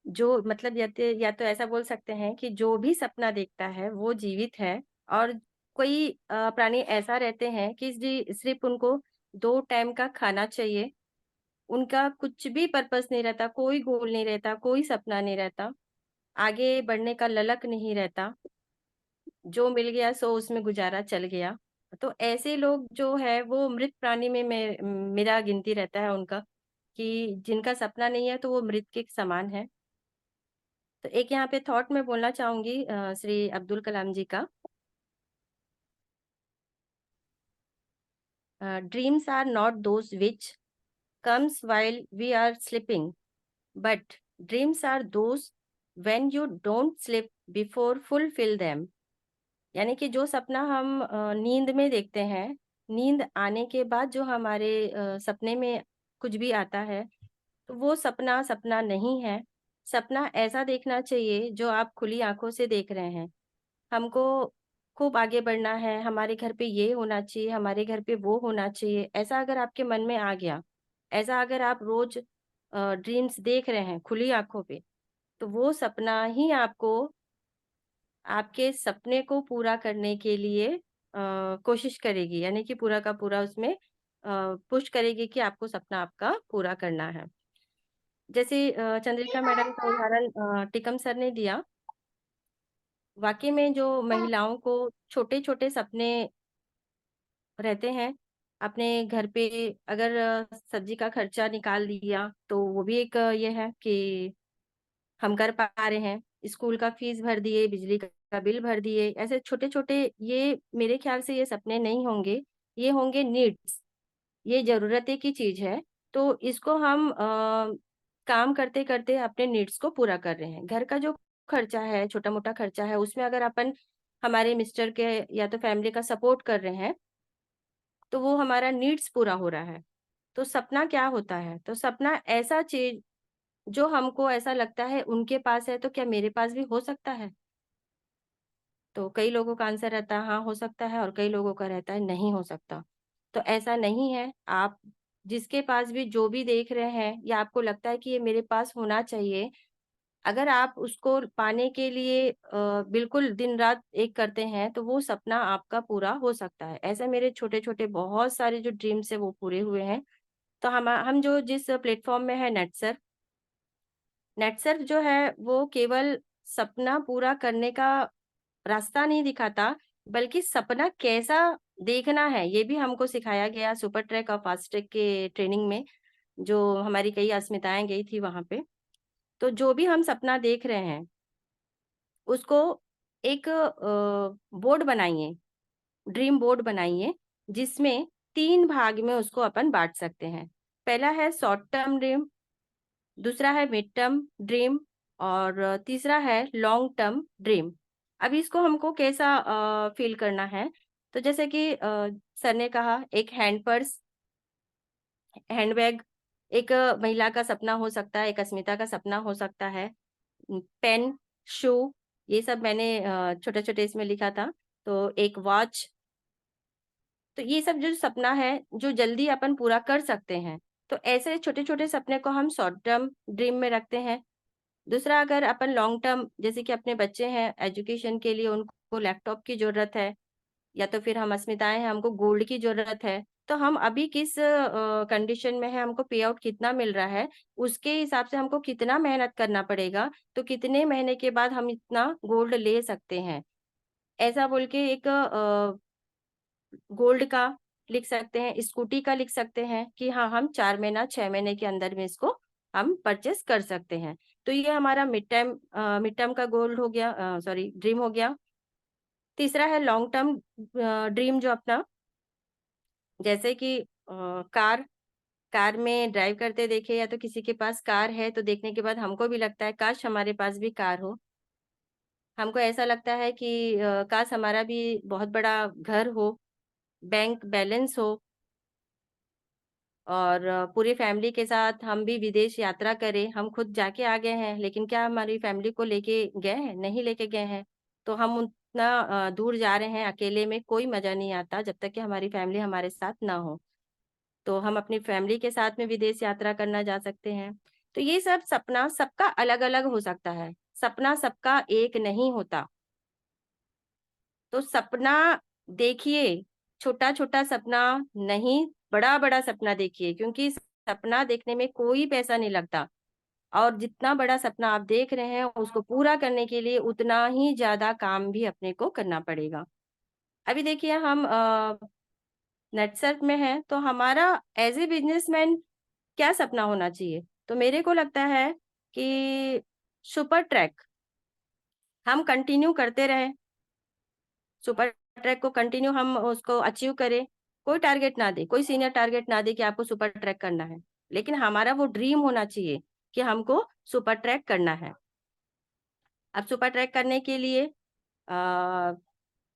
जो मतलब या तो ऐसा बोल सकते हैं कि जो भी सपना देखता है वो जीवित है। और कोई प्राणी ऐसा रहते हैं कि सिर्फ उनको 2 टाइम का खाना चाहिए। उनका कुछ भी पर्पस नहीं रहता, कोई गोल नहीं रहता, कोई सपना नहीं रहता, आगे बढ़ने का ललक नहीं रहता। जो मिल गया सो उसमें गुजारा चल गया। तो ऐसे लोग जो है वो मृत प्राणी में मेरा गिनती रहता है उनका, कि जिनका सपना नहीं है तो वो मृत के समान है। तो एक यहाँ पे थॉट मैं बोलना चाहूंगी श्री अब्दुल कलाम जी का। Dreams are not those which comes while we are sleeping, but dreams are those when you don't sleep before fulfil them. यानी कि जो सपना हम नींद में देखते हैं, नींद आने के बाद जो हमारे सपने में कुछ भी आता है, तो वो सपना सपना नहीं है। सपना ऐसा देखना चाहिए जो आप खुली आंखों से देख रहे हैं। हमको खूब आगे बढ़ना है, हमारे घर पे ये होना चाहिए, हमारे घर पे वो होना चाहिए, ऐसा अगर आपके मन में आ गया, ऐसा अगर आप रोज ड्रीम्स देख रहे हैं खुली आंखों पे, तो वो सपना ही आपको आपके सपने को पूरा करने के लिए कोशिश करेगी। यानी कि पूरा का पूरा उसमें पुश करेगी कि आपको सपना आपका पूरा करना है। जैसे चंद्रिका मैडम का उदाहरण टिकम सर ने दिया। वाकई में जो महिलाओं को छोटे छोटे सपने रहते हैं अपने घर पे, अगर सब्जी का खर्चा निकाल दिया तो वो भी एक ये है कि हम कर पा रहे हैं। स्कूल का फीस भर दिए, बिजली का बिल भर दिए, ऐसे छोटे छोटे, ये मेरे ख्याल से ये सपने नहीं होंगे, ये होंगे नीड्स। ये जरूरतें की चीज है। तो इसको हम काम करते करते अपने नीड्स को पूरा कर रहे हैं। घर का जो खर्चा है, छोटा मोटा खर्चा है, उसमें अगर अपन हमारे मिस्टर के या तो फैमिली का सपोर्ट कर रहे हैं तो वो हमारा नीड्स पूरा हो रहा है। तो सपना क्या होता है? तो सपना ऐसा चीज जो हमको ऐसा लगता है उनके पास है तो क्या मेरे पास भी हो सकता है। तो कई लोगों का आंसर रहता है हाँ हो सकता है, और कई लोगों का रहता है नहीं हो सकता। तो ऐसा नहीं है। आप जिसके पास भी जो भी देख रहे हैं या आपको लगता है कि ये मेरे पास होना चाहिए, अगर आप उसको पाने के लिए बिल्कुल दिन रात एक करते हैं तो वो सपना आपका पूरा हो सकता है। ऐसे मेरे छोटे छोटे बहुत सारे जो ड्रीम्स है वो पूरे हुए हैं। तो हम जो जिस प्लेटफॉर्म में है नेटसर, नेटसर जो है वो केवल सपना पूरा करने का रास्ता नहीं दिखाता, बल्कि सपना कैसा देखना है ये भी हमको सिखाया गया सुपर ट्रैक और फास्ट ट्रैक के ट्रेनिंग में, जो हमारी कई अस्मिताएं गई थी वहां पे। तो जो भी हम सपना देख रहे हैं उसको एक बोर्ड बनाइए, ड्रीम बोर्ड बनाइए, जिसमें 3 भाग में उसको अपन बांट सकते हैं। पहला है शॉर्ट टर्म ड्रीम, दूसरा है मिड टर्म ड्रीम, और तीसरा है लॉन्ग टर्म ड्रीम। अभी इसको हमको कैसा फील करना है? तो जैसे कि सर ने कहा, एक हैंड पर्स, हैंडबैग, एक महिला का सपना हो सकता है, एक अस्मिता का सपना हो सकता है। पेन, शू, ये सब मैंने छोटे छोटे इसमें लिखा था। तो एक वॉच। तो ये सब जो सपना है जो जल्दी अपन पूरा कर सकते हैं, तो ऐसे छोटे छोटे सपने को हम शॉर्ट टर्म ड्रीम में रखते हैं। दूसरा, अगर अपन लॉन्ग टर्म, जैसे कि अपने बच्चे हैं, एजुकेशन के लिए उनको लैपटॉप की जरूरत है, या तो फिर हम अस्मिताएं हैं, हमको गोल्ड की जरूरत है, तो हम अभी किस कंडीशन में है, हमको पे आउट कितना मिल रहा है, उसके हिसाब से हमको कितना मेहनत करना पड़ेगा, तो कितने महीने के बाद हम इतना गोल्ड ले सकते हैं, ऐसा बोल के एक गोल्ड का लिख सकते हैं, स्कूटी का लिख सकते हैं कि हाँ, हम 4 महीना 6 महीने के अंदर में इसको हम परचेस कर सकते हैं। तो ये हमारा मिड टर्म का गोल्ड हो गया, सॉरी ड्रीम हो गया। तीसरा है लॉन्ग टर्म ड्रीम, जो अपना, जैसे कि कार कार में ड्राइव करते देखे, या तो किसी के पास कार है तो देखने के बाद हमको भी लगता है काश हमारे पास भी कार हो। हमको ऐसा लगता है कि काश हमारा भी बहुत बड़ा घर हो, बैंक बैलेंस हो, और पूरी फैमिली के साथ हम भी विदेश यात्रा करें। हम खुद जाके आ गए हैं, लेकिन क्या हमारी फैमिली को लेके गए हैं? नहीं लेके गए हैं। तो हम उतना दूर जा रहे हैं, अकेले में कोई मजा नहीं आता जब तक कि हमारी फैमिली हमारे साथ ना हो। तो हम अपनी फैमिली के साथ में विदेश यात्रा करना जा सकते हैं। तो ये सब सपना सबका अलग अलग हो सकता है, सपना सबका एक नहीं होता। तो सपना देखिए, छोटा छोटा सपना नहीं, बड़ा बड़ा सपना देखिए, क्योंकि सपना देखने में कोई पैसा नहीं लगता, और जितना बड़ा सपना आप देख रहे हैं उसको पूरा करने के लिए उतना ही ज्यादा काम भी अपने को करना पड़ेगा। अभी देखिए, हम नेटसर्फ में हैं, तो हमारा एज ए बिजनेसमैन क्या सपना होना चाहिए? तो मेरे को लगता है कि सुपर ट्रैक हम कंटिन्यू करते रहे, सुपर ट्रैक को कंटिन्यू हम उसको अचीव करें। कोई टारगेट ना दे, कोई सीनियर टारगेट ना दे कि आपको सुपर ट्रैक करना है, लेकिन हमारा वो ड्रीम होना चाहिए कि हमको सुपर ट्रैक करना है। अब सुपर ट्रैक करने के लिए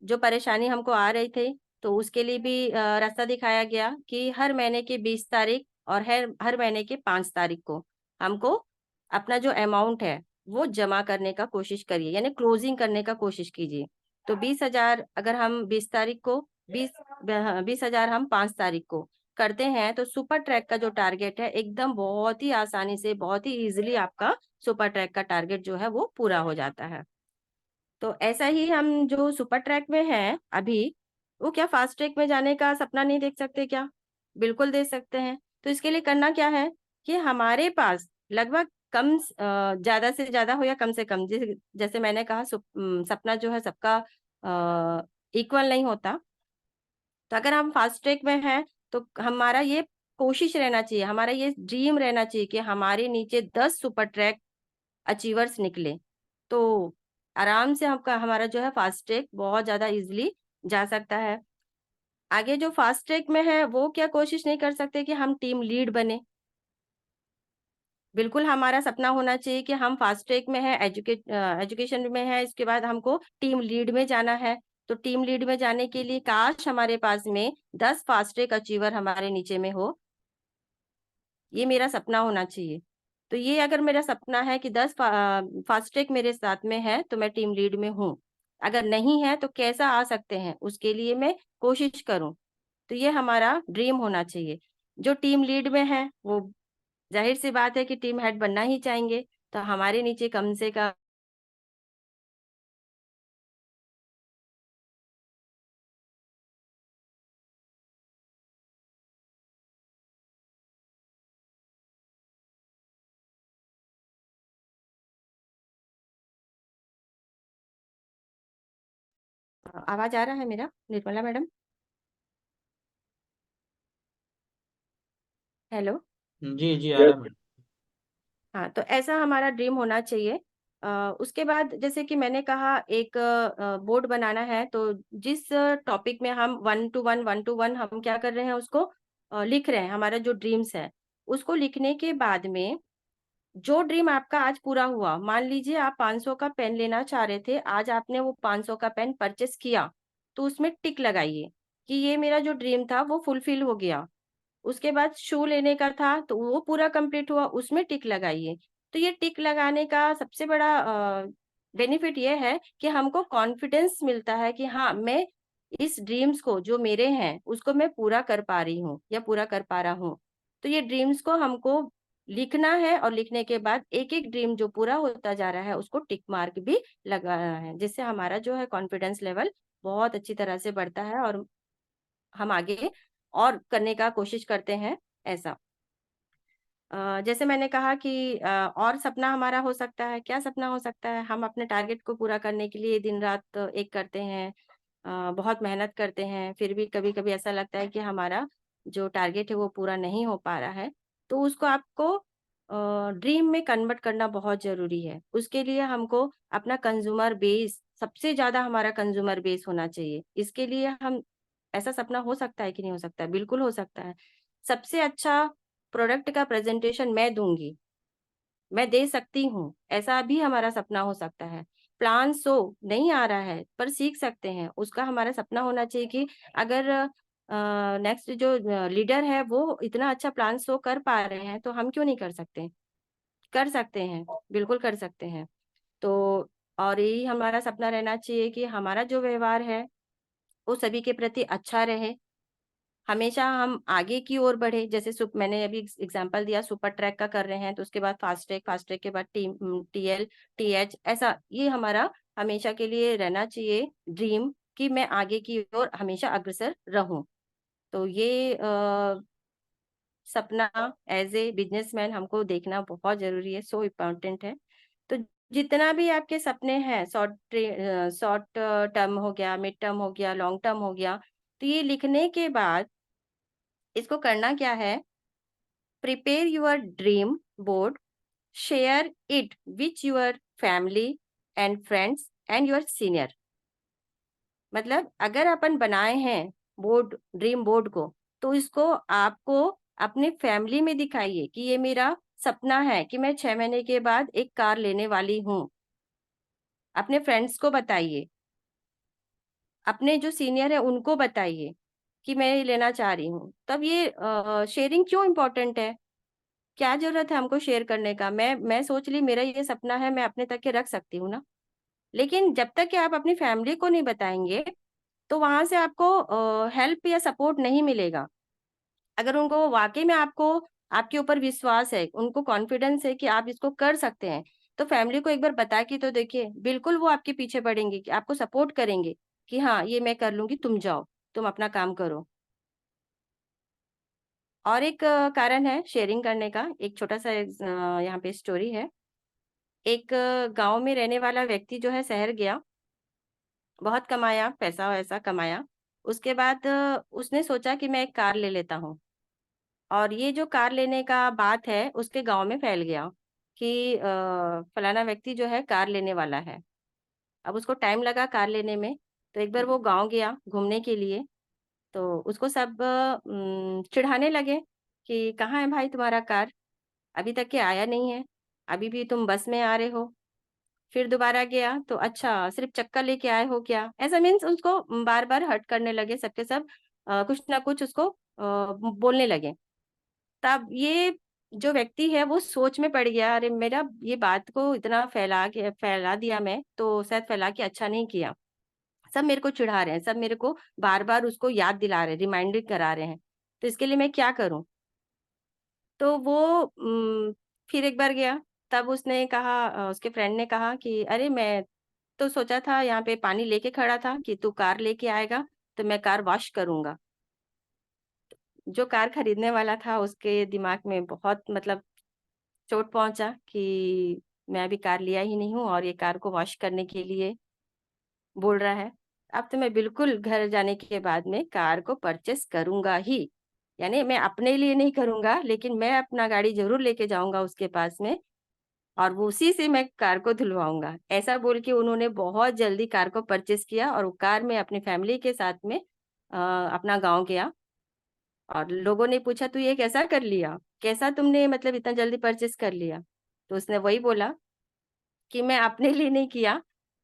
जो परेशानी हमको आ रही थी, तो उसके लिए भी रास्ता दिखाया गया कि हर महीने की 20 तारीख और हर हर महीने के 5 तारीख को हमको अपना जो अमाउंट है वो जमा करने का कोशिश करिए, यानी क्लोजिंग करने का कोशिश कीजिए। तो 20,000 अगर हम 20 तारीख को, 20,000 हम 5 तारीख को करते हैं, तो सुपर ट्रैक का जो टारगेट है एकदम बहुत ही आसानी से, बहुत ही इजिली आपका सुपर ट्रैक का टारगेट जो है वो पूरा हो जाता है। तो ऐसा ही हम जो सुपर ट्रैक में हैं अभी, वो क्या फास्ट ट्रैक में जाने का सपना नहीं देख सकते क्या? बिल्कुल देख सकते हैं। तो इसके लिए करना क्या है कि हमारे पास लगभग ज्यादा से ज्यादा हो या कम से कम, जैसे मैंने कहा, सपना जो है सबका इक्वल नहीं होता। तो अगर हम फास्ट ट्रैक में हैं, तो हमारा ये कोशिश रहना चाहिए, हमारा ये ड्रीम रहना चाहिए कि हमारे नीचे 10 सुपर ट्रैक अचीवर्स निकले, तो आराम से हमका हमारा जो है फास्ट ट्रैक बहुत ज्यादा इजिली जा सकता है। आगे जो फास्ट ट्रैक में है वो क्या कोशिश नहीं कर सकते कि हम टीम लीड बने? बिल्कुल हमारा सपना होना चाहिए कि हम फास्ट ट्रैक में है, एजुकेशन में है, इसके बाद हमको टीम लीड में जाना है। तो टीम लीड में जाने के लिए काश हमारे पास में 10 फास्ट ट्रैक अचीवर हमारे नीचे में हो, ये मेरा सपना होना चाहिए। तो ये अगर मेरा सपना है कि 10 फास्ट ट्रैक मेरे साथ में है, तो मैं टीम लीड में हूँ। अगर नहीं है तो कैसा आ सकते हैं, उसके लिए मैं कोशिश करूँ। तो ये हमारा ड्रीम होना चाहिए। जो टीम लीड में है वो जाहिर सी बात है कि टीम हेड बनना ही चाहेंगे, तो हमारे नीचे कम से कम आवाज आ रहा है मेरा, निर्मला मैडम? हेलो। जी जी, आ Yes, रहा है। हाँ, तो ऐसा हमारा ड्रीम होना चाहिए। उसके बाद जैसे कि मैंने कहा, एक बोर्ड बनाना है, तो जिस टॉपिक में हम 1 to 1 हम क्या कर रहे हैं, उसको लिख रहे हैं, हमारा जो ड्रीम्स है उसको लिखने के बाद में जो ड्रीम आपका आज पूरा हुआ, मान लीजिए आप 500 का पेन लेना चाह रहे थे, आज आपने वो 500 का पेन परचेस किया, तो उसमें टिक लगाइए कि ये मेरा जो ड्रीम था वो फुलफिल हो गया। उसके बाद शू लेने का था, तो वो पूरा कंप्लीट हुआ, उसमें टिक लगाइए। तो ये टिक लगाने का सबसे बड़ा बेनिफिट ये है कि हमको कॉन्फिडेंस मिलता है कि हाँ, मैं इस ड्रीम्स को जो मेरे हैं उसको मैं पूरा कर पा रही हूँ या पूरा कर पा रहा हूँ। तो ये ड्रीम्स को हमको लिखना है और लिखने के बाद एक एक ड्रीम जो पूरा होता जा रहा है उसको टिक मार्क भी लगाना है, जिससे हमारा जो है कॉन्फिडेंस लेवल बहुत अच्छी तरह से बढ़ता है और हम आगे और करने का कोशिश करते हैं। ऐसा जैसे मैंने कहा कि और सपना हमारा हो सकता है, क्या सपना हो सकता है? हम अपने टारगेट को पूरा करने के लिए दिन रात एक करते हैं, बहुत मेहनत करते हैं, फिर भी कभी कभी ऐसा लगता है कि हमारा जो टारगेट है वो पूरा नहीं हो पा रहा है, तो उसको आपको ड्रीम में कन्वर्ट करना बहुत जरूरी है। उसके लिए हमको अपना कंज्यूमर बेस, सबसे ज्यादा हमारा कंज्यूमर बेस होना चाहिए। इसके लिए हम, ऐसा सपना हो सकता है कि नहीं हो सकता है? बिल्कुल हो सकता है। सबसे अच्छा प्रोडक्ट का प्रेजेंटेशन मैं दूंगी, मैं दे सकती हूँ, ऐसा भी हमारा सपना हो सकता है। प्लान सो नहीं आ रहा है पर सीख सकते हैं, उसका हमारा सपना होना चाहिए कि अगर नेक्स्ट जो लीडर है वो इतना अच्छा प्लान शो कर पा रहे हैं तो हम क्यों नहीं कर सकते? कर सकते हैं, बिल्कुल कर सकते हैं। तो और यही हमारा सपना रहना चाहिए कि हमारा जो व्यवहार है वो सभी के प्रति अच्छा रहे, हमेशा हम आगे की ओर बढ़े। जैसे मैंने अभी एग्जांपल दिया, सुपर ट्रैक का कर रहे हैं तो उसके बाद फास्ट ट्रैक के बाद टीएल, टीएच, ऐसा ये हमारा हमेशा के लिए रहना चाहिए ड्रीम, कि मैं आगे की ओर हमेशा अग्रसर रहूं। तो ये सपना एज ए बिजनेसमैन हमको देखना बहुत जरूरी है, सो इम्पोर्टेंट है। तो जितना भी आपके सपने हैं, शॉर्ट टर्म हो गया, मिड टर्म हो गया, लॉन्ग टर्म हो गया, तो ये लिखने के बाद इसको करना क्या है? Prepare your dream board, share it with your family and friends and your senior. मतलब अगर अपन बनाए हैं बोर्ड, ड्रीम बोर्ड को, तो इसको आपको अपने फैमिली में दिखाइए कि ये मेरा सपना है कि मैं 6 महीने के बाद एक कार लेने वाली हूँ। अपने फ्रेंड्स को बताइए, अपने जो सीनियर है उनको बताइए कि मैं ये लेना चाह रही हूँ। तब ये शेयरिंग क्यों इम्पोर्टेंट है? क्या जरूरत है हमको शेयर करने का? मैं सोच ली मेरा ये सपना है, मैं अपने तक के रख सकती हूँ ना। लेकिन जब तक कि आप अपनी फैमिली को नहीं बताएंगे तो वहां से आपको हेल्प या सपोर्ट नहीं मिलेगा। अगर उनको वाकई में आपको, आपके ऊपर विश्वास है, उनको कॉन्फिडेंस है कि आप इसको कर सकते हैं, तो फैमिली को एक बार बता के तो देखिए, बिल्कुल वो आपके पीछे पड़ेंगे, कि आपको सपोर्ट करेंगे कि हाँ ये मैं कर लूंगी, तुम जाओ, तुम अपना काम करो। और एक कारण है शेयरिंग करने का, एक छोटा सा यहाँ पे स्टोरी है। एक गांव में रहने वाला व्यक्ति जो है शहर गया, बहुत कमाया, पैसा वैसा कमाया। उसके बाद उसने सोचा कि मैं एक कार ले लेता हूँ। और ये जो कार लेने का बात है उसके गांव में फैल गया कि फलाना व्यक्ति जो है कार लेने वाला है। अब उसको टाइम लगा कार लेने में, तो एक बार वो गांव गया घूमने के लिए, तो उसको सब चिढ़ाने लगे कि कहाँ है भाई तुम्हारा कार, अभी तक के आया नहीं है, अभी भी तुम बस में आ रहे हो। फिर दोबारा गया तो अच्छा सिर्फ चक्कर लेके आए हो क्या, ऐसा मीन्स उसको बार बार हर्ट करने लगे, सबके सब कुछ ना कुछ उसको बोलने लगे। तब ये जो व्यक्ति है वो सोच में पड़ गया, अरे मेरा ये बात को इतना फैला दिया, मैं तो शायद फैला के अच्छा नहीं किया, सब मेरे को चिढ़ा रहे हैं, सब मेरे को बार बार उसको याद दिला रहे हैं, रिमाइंडर करा रहे हैं, तो इसके लिए मैं क्या करूं? तो वो फिर एक बार गया। तब उसने कहा, उसके फ्रेंड ने कहा कि अरे मैं तो सोचा था यहाँ पे पानी लेके खड़ा था कि तू कार लेके आएगा तो मैं कार वॉश करूंगा। जो कार खरीदने वाला था उसके दिमाग में बहुत मतलब चोट पहुंचा कि मैं अभी कार लिया ही नहीं हूँ और ये कार को वॉश करने के लिए बोल रहा है। अब तो मैं बिल्कुल घर जाने के बाद में कार को परचेस करूंगा ही, यानी मैं अपने लिए नहीं करूंगा लेकिन मैं अपना गाड़ी जरूर लेके जाऊंगा उसके पास में, और वो उसी से मैं कार को धुलवाऊंगा। ऐसा बोल के उन्होंने बहुत जल्दी कार को परचेस किया और वो कार में अपनी फैमिली के साथ में अपना गांव गया। और लोगों ने पूछा तू ये कैसा कर लिया, कैसा तुमने मतलब इतना जल्दी परचेस कर लिया? तो उसने वही बोला कि मैं अपने लिए नहीं किया,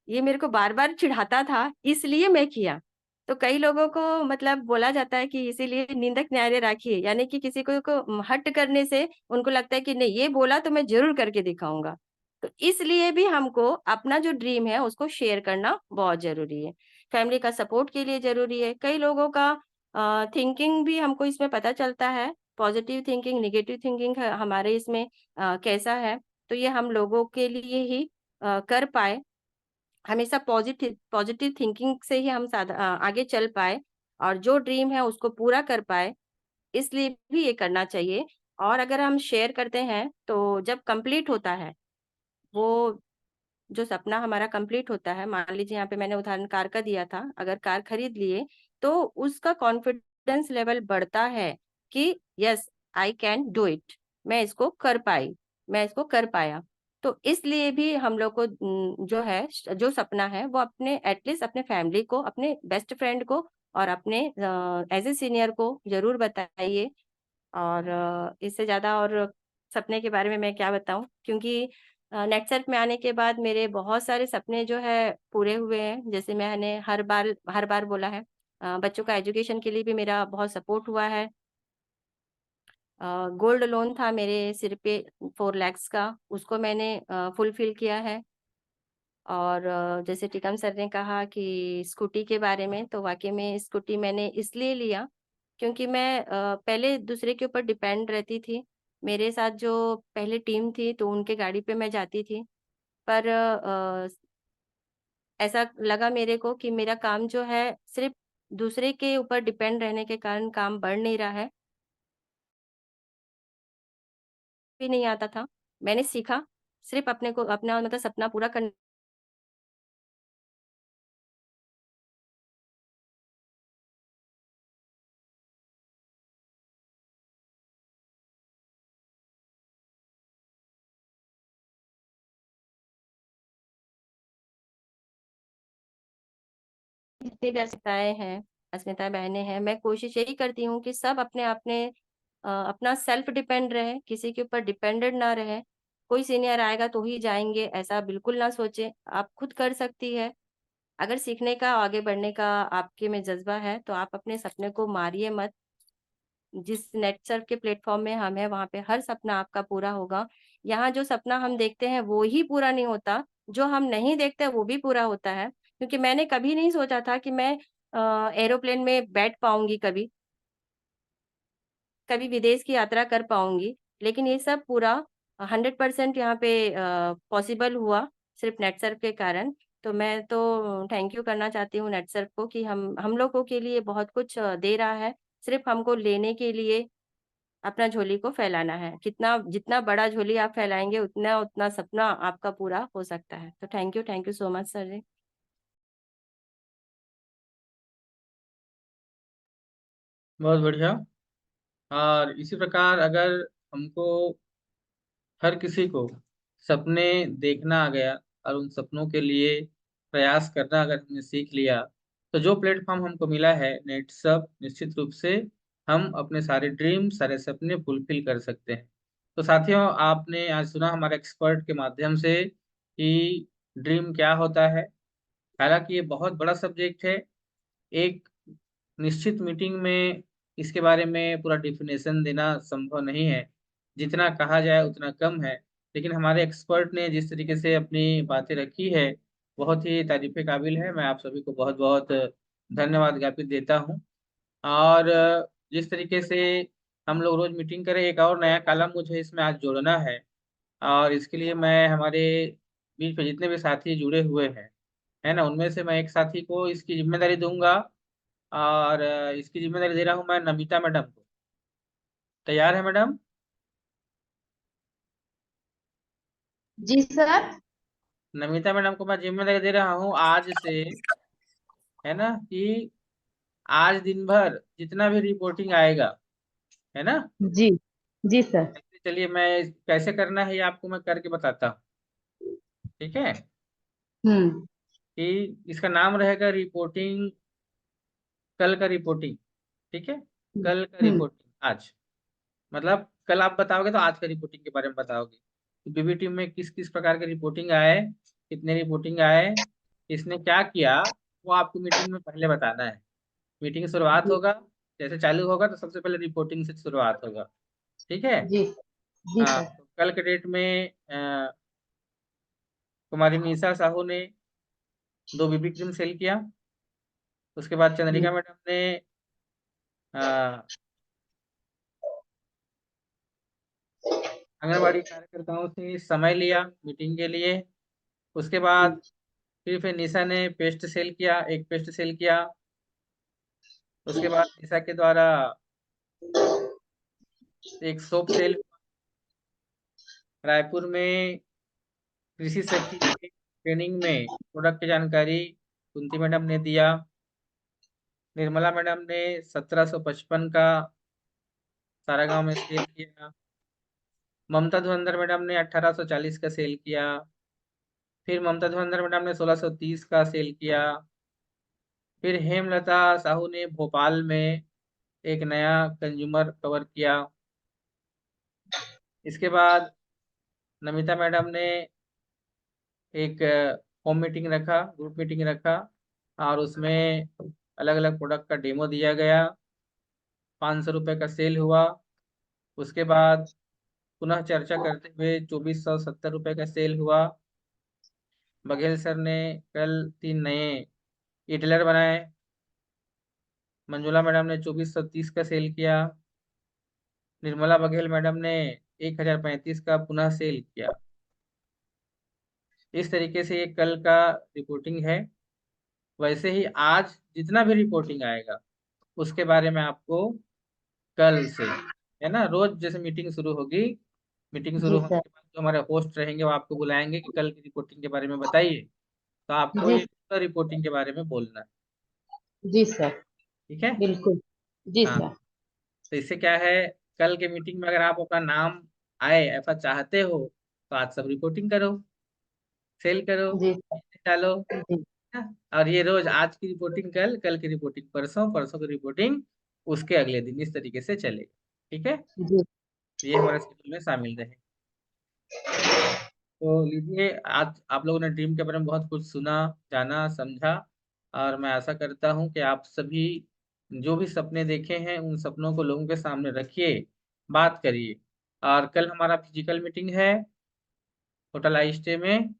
ये मेरे को बार बार चिढ़ाता था इसलिए मैं किया। तो कई लोगों को मतलब बोला जाता है कि इसीलिए निंदक न्यारे राखिए, यानी कि किसी को हट करने से उनको लगता है कि नहीं ये बोला तो मैं जरूर करके दिखाऊंगा। तो इसलिए भी हमको अपना जो ड्रीम है उसको शेयर करना बहुत जरूरी है, फैमिली का सपोर्ट के लिए जरूरी है। कई लोगों का थिंकिंग भी हमको इसमें पता चलता है पॉजिटिव थिंकिंग, नेगेटिव थिंकिंग हमारे इसमें कैसा है, तो ये हम लोगों के लिए ही कर पाए, हमेशा पॉजिटिव पॉजिटिव थिंकिंग से ही हम आगे चल पाए और जो ड्रीम है उसको पूरा कर पाए, इसलिए भी ये करना चाहिए। और अगर हम शेयर करते हैं तो जब कंप्लीट होता है, वो जो सपना हमारा कंप्लीट होता है, मान लीजिए यहाँ पे मैंने उदाहरण कार का दिया था, अगर कार खरीद लिए तो उसका कॉन्फिडेंस लेवल बढ़ता है कि yes I can do it, मैं इसको कर पाई, मैं इसको कर पाया। तो इसलिए भी हम लोग को जो है, जो सपना है वो अपने एटलीस्ट अपने फैमिली को, अपने बेस्ट फ्रेंड को और अपने एज ए सीनियर को जरूर बताइए। और इससे ज्यादा और सपने के बारे में मैं क्या बताऊं, क्योंकि नेटसर्फ में आने के बाद मेरे बहुत सारे सपने जो है पूरे हुए हैं। जैसे मैंने हर बार बोला है, बच्चों का एजुकेशन के लिए भी मेरा बहुत सपोर्ट हुआ है। गोल्ड लोन था मेरे सिर पे 4 lakhs का, उसको मैंने फुलफिल किया है। और जैसे टिकम सर ने कहा कि स्कूटी के बारे में, तो वाकई में स्कूटी मैंने इसलिए लिया क्योंकि मैं पहले दूसरे के ऊपर डिपेंड रहती थी। मेरे साथ जो पहले टीम थी तो उनके गाड़ी पे मैं जाती थी, पर ऐसा लगा मेरे को कि मेरा काम जो है सिर्फ दूसरे के ऊपर डिपेंड रहने के कारण काम बढ़ नहीं रहा है, भी नहीं आता था। मैंने सीखा सिर्फ अपने को, अपना मतलब सपना पूरा करने जितनी भी अस्मिताएं हैं, अस्मिता बहनें हैं, मैं कोशिश यही करती हूँ कि सब अपने अपने अपना सेल्फ डिपेंड रहे, किसी के ऊपर डिपेंडेंट ना रहे। कोई सीनियर आएगा तो ही जाएंगे ऐसा बिल्कुल ना सोचे, आप खुद कर सकती है। अगर सीखने का, आगे बढ़ने का आपके में जज्बा है तो आप अपने सपने को मारिए मत। जिस नेट सर्फ के प्लेटफॉर्म में हम है वहां पे हर सपना आपका पूरा होगा। यहाँ जो सपना हम देखते हैं वो ही पूरा नहीं होता, जो हम नहीं देखते वो भी पूरा होता है। क्योंकि मैंने कभी नहीं सोचा था कि मैं एरोप्लेन में बैठ पाऊंगी, कभी कभी विदेश की यात्रा कर पाऊंगी, लेकिन ये सब पूरा 100% यहाँ पे पॉसिबल हुआ सिर्फ नेटसर्फ के कारण। तो मैं तो थैंक यू करना चाहती हूँ नेटसर्फ को कि हम लोगों के लिए बहुत कुछ दे रहा है, सिर्फ हमको लेने के लिए अपना झोली को फैलाना है। कितना जितना बड़ा झोली आप फैलाएंगे उतना उतना सपना आपका पूरा हो सकता है। तो thank you so much sir ji. बहुत बढ़िया। और इसी प्रकार अगर हमको, हर किसी को सपने देखना आ गया और उन सपनों के लिए प्रयास करना अगर हमने सीख लिया, तो जो प्लेटफॉर्म हमको मिला है नेट सब, निश्चित रूप से हम अपने सारे ड्रीम, सारे सपने फुलफिल कर सकते हैं। तो साथियों, आपने आज सुना हमारे एक्सपर्ट के माध्यम से कि ड्रीम क्या होता है। हालांकि ये बहुत बड़ा सब्जेक्ट है, एक निश्चित मीटिंग में इसके बारे में पूरा डिफिनेशन देना संभव नहीं है, जितना कहा जाए उतना कम है। लेकिन हमारे एक्सपर्ट ने जिस तरीके से अपनी बातें रखी है, बहुत ही तारीफ काबिल है। मैं आप सभी को बहुत बहुत धन्यवाद ज्ञापित देता हूँ। और जिस तरीके से हम लोग रोज मीटिंग करें, एक और नया कॉलम मुझे इसमें आज जोड़ना है। और इसके लिए मैं हमारे बीच में जितने भी साथी जुड़े हुए हैं, है ना, उनमें से मैं एक साथी को इसकी जिम्मेदारी दूंगा। और इसकी जिम्मेदारी दे रहा हूँ मैं नमिता मैडम को। तैयार है मैडम? जी सर। नमिता मैडम को मैं जिम्मेदारी दे रहा हूँ आज से, है ना, कि आज दिन भर जितना भी रिपोर्टिंग आएगा, है ना, जी जी सर। चलिए मैं कैसे करना है ये आपको मैं करके बताता हूँ। ठीक है? हम्म कि इसका नाम रहेगा रिपोर्टिंग, कल का रिपोर्टिंग। ठीक है? कल का हम्म रिपोर्टिंग आज, मतलब कल आप बताओगे तो आज का रिपोर्टिंग के बारे में बताओगे कि बीबीटी में किस किस प्रकार के रिपोर्टिंग आए, कितने रिपोर्टिंग आए, किसने क्या किया, वो आपको मीटिंग में पहले बताना है। मीटिंग की शुरुआत जी होगा, जैसे चालू होगा तो सबसे पहले रिपोर्टिंग से शुरुआत होगा। ठीक है? जी जी हाँ, सर। तो कल के डेट में कुमारी निशा साहू ने 2 बीबी क्रीम सेल किया। उसके बाद हम्म चंद्रिका मैडम ने आंगनबाड़ी कार्यकर्ताओं से समय लिया मीटिंग के लिए। उसके बाद फिर निशा ने पेस्ट सेल किया, एक पेस्ट सेल किया। उसके बाद निशा के द्वारा एक सोप सेल। रायपुर में कृषि सखी के ट्रेनिंग में प्रोडक्ट की जानकारी कुंती मैडम ने दिया। निर्मला मैडम ने 1755 का सारागांव में सेल किया। ममता धुरंधर मैडम ने 1840 का सेल किया। फिर ममता धुरंधर मैडम ने 1630 का सेल किया। फिर हेमलता साहू ने भोपाल में एक नया कंज्यूमर कवर किया। इसके बाद नमिता मैडम ने एक होम मीटिंग रखा, ग्रुप मीटिंग रखा, और उसमें अलग अलग प्रोडक्ट का डेमो दिया गया। 500 रुपये का सेल हुआ। उसके बाद पुनः चर्चा करते हुए 2470 रुपये का सेल हुआ। बघेल सर ने कल 3 नए इटलर बनाए। मंजुला मैडम ने 2430 का सेल किया। निर्मला बघेल मैडम ने 1035 का पुनः सेल किया। इस तरीके से ये कल का रिपोर्टिंग है। वैसे ही आज जितना भी रिपोर्टिंग आएगा उसके बारे में आपको कल से, है ना, रोज जैसे मीटिंग शुरू होगी, मीटिंग शुरू जी होने सर। के बाद जो हमारे होस्ट रहेंगे वो आपको बुलाएंगे कि कल की रिपोर्टिंग के बारे में बताइए। तो आपको जी ये रिपोर्टिंग के बारे में बोलना है। जी सर, ठीक है। बिल्कुल। जी हाँ, सर। तो इससे क्या है, कल के मीटिंग में अगर आप अपना नाम आए ऐसा चाहते हो तो आज सब रिपोर्टिंग करो, सेल करो, जी सर। डालो। जी हाँ? और ये रोज आज की रिपोर्टिंग कल, कल की रिपोर्टिंग परसों, परसों की रिपोर्टिंग उसके अगले दिन, इस तरीके से चलेगा। ठीक है। जी ये हमारे शेड्यूल में शामिल रहे। तो लीजिए, आज आप लोगों ने ड्रीम के बारे में बहुत कुछ सुना, जाना, समझा, और मैं आशा करता हूँ कि आप सभी जो भी सपने देखे हैं उन सपनों को लोगों के सामने रखिए, बात करिए। और कल हमारा फिजिकल मीटिंग है होटल आई स्टे में,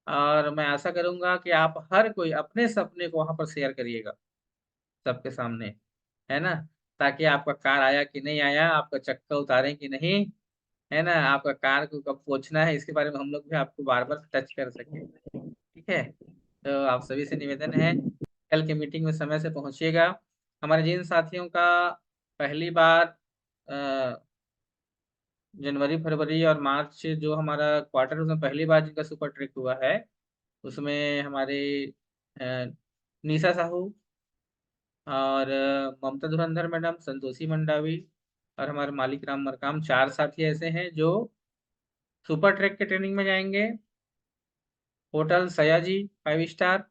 और मैं आशा करूंगा कि आप हर कोई अपने सपने को वहां पर शेयर करिएगा सबके सामने, है ना, ताकि आपका कार आया कि नहीं आया, आपका चक्का उतारें कि नहीं, है ना, आपका कार को कब पहुंचना है, इसके बारे में हम लोग भी आपको बार बार टच कर सके। ठीक है। तो आप सभी से निवेदन है, कल के मीटिंग में समय से पहुंचिएगा। हमारे जिन साथियों का पहली बार जनवरी, फरवरी और मार्च जो हमारा क्वार्टर, उसमें पहली बार जिनका सुपर ट्रिक हुआ है, उसमें हमारे अ, निशा साहू और ममता धुरंधर मैडम, संतोषी मंडावी और हमारे मालिक राम मरकाम, 4 साथी ऐसे हैं जो सुपर ट्रैक के ट्रेनिंग में जाएंगे। Hotel Sayaji 5 star.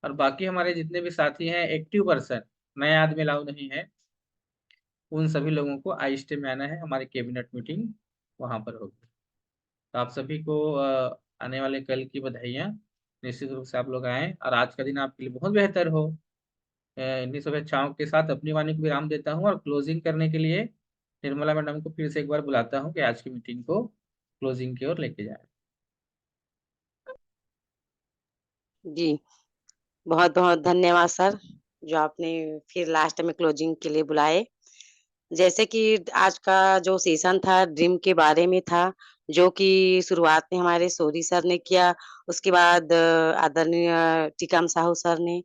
और बाकी हमारे जितने भी साथी हैं एक्टिव पर्सन, नए आदमी अलाउ नहीं है, उन सभी लोगों को आई स्टे में आना है। हमारी कैबिनेट मीटिंग वहां पर होगी। तो आप सभी को आने वाले कल की बधाइयाँ। निश्चित रूप से आप लोग आएँ और आज का दिन आपके लिए बहुत बेहतर हो। इन्हीं शुभेच्छाओं के साथ अपनी वाणी को विराम देता हूँ, और क्लोजिंग करने के लिए निर्मला मैडम को फिर से एक बार बुलाता हूँ कि आज की मीटिंग को क्लोजिंग की ओर लेके जाए। जी, बहुत बहुत धन्यवाद सर, जो आपने फिर लास्ट में क्लोजिंग के लिए बुलाए। जैसे कि आज का जो सेशन था ड्रीम के बारे में था, जो कि शुरुआत में हमारे सोरी सर ने किया, उसके बाद आदरणीय टीकम साहू सर ने,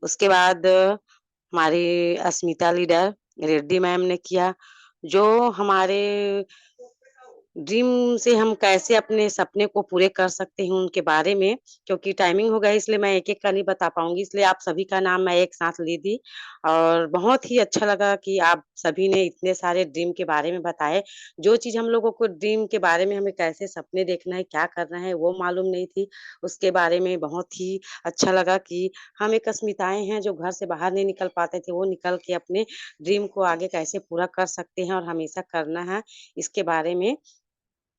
उसके बाद हमारी अस्मिता लीडर रेड्डी मैम ने किया। जो हमारे ड्रीम से हम कैसे अपने सपने को पूरे कर सकते हैं उनके बारे में, क्योंकि टाइमिंग हो गया इसलिए मैं एक-एक का नहीं बता पाऊँगी, इसलिए आप सभी का नाम मैं एक साथ ले दी। और बहुत ही अच्छा लगा कि आप सभी ने इतने सारे ड्रीम के बारे में बताए। जो चीज़ हम लोगों को ड्रीम के बारे में हमें कैसे सपने देखना है, क्या करना है, वो मालूम नहीं थी। उसके बारे में बहुत ही अच्छा लगा कि हम एक अस्मिताएँ हैं जो घर से बाहर नहीं निकल पाते थे, वो निकल के अपने ड्रीम को आगे कैसे पूरा कर सकते हैं और हमेशा करना है, इसके बारे में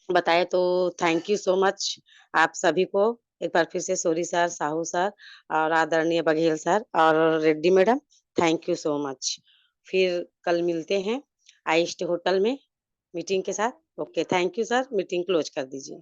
बताया। तो थैंक यू सो मच आप सभी को। एक बार फिर से सोरी सर, साहू सर और आदरणीय बघेल सर और Reddy madam, thank you so much. फिर कल मिलते हैं आइस्ट होटल में मीटिंग के साथ। Okay, thank you sir, meeting close कर दीजिए।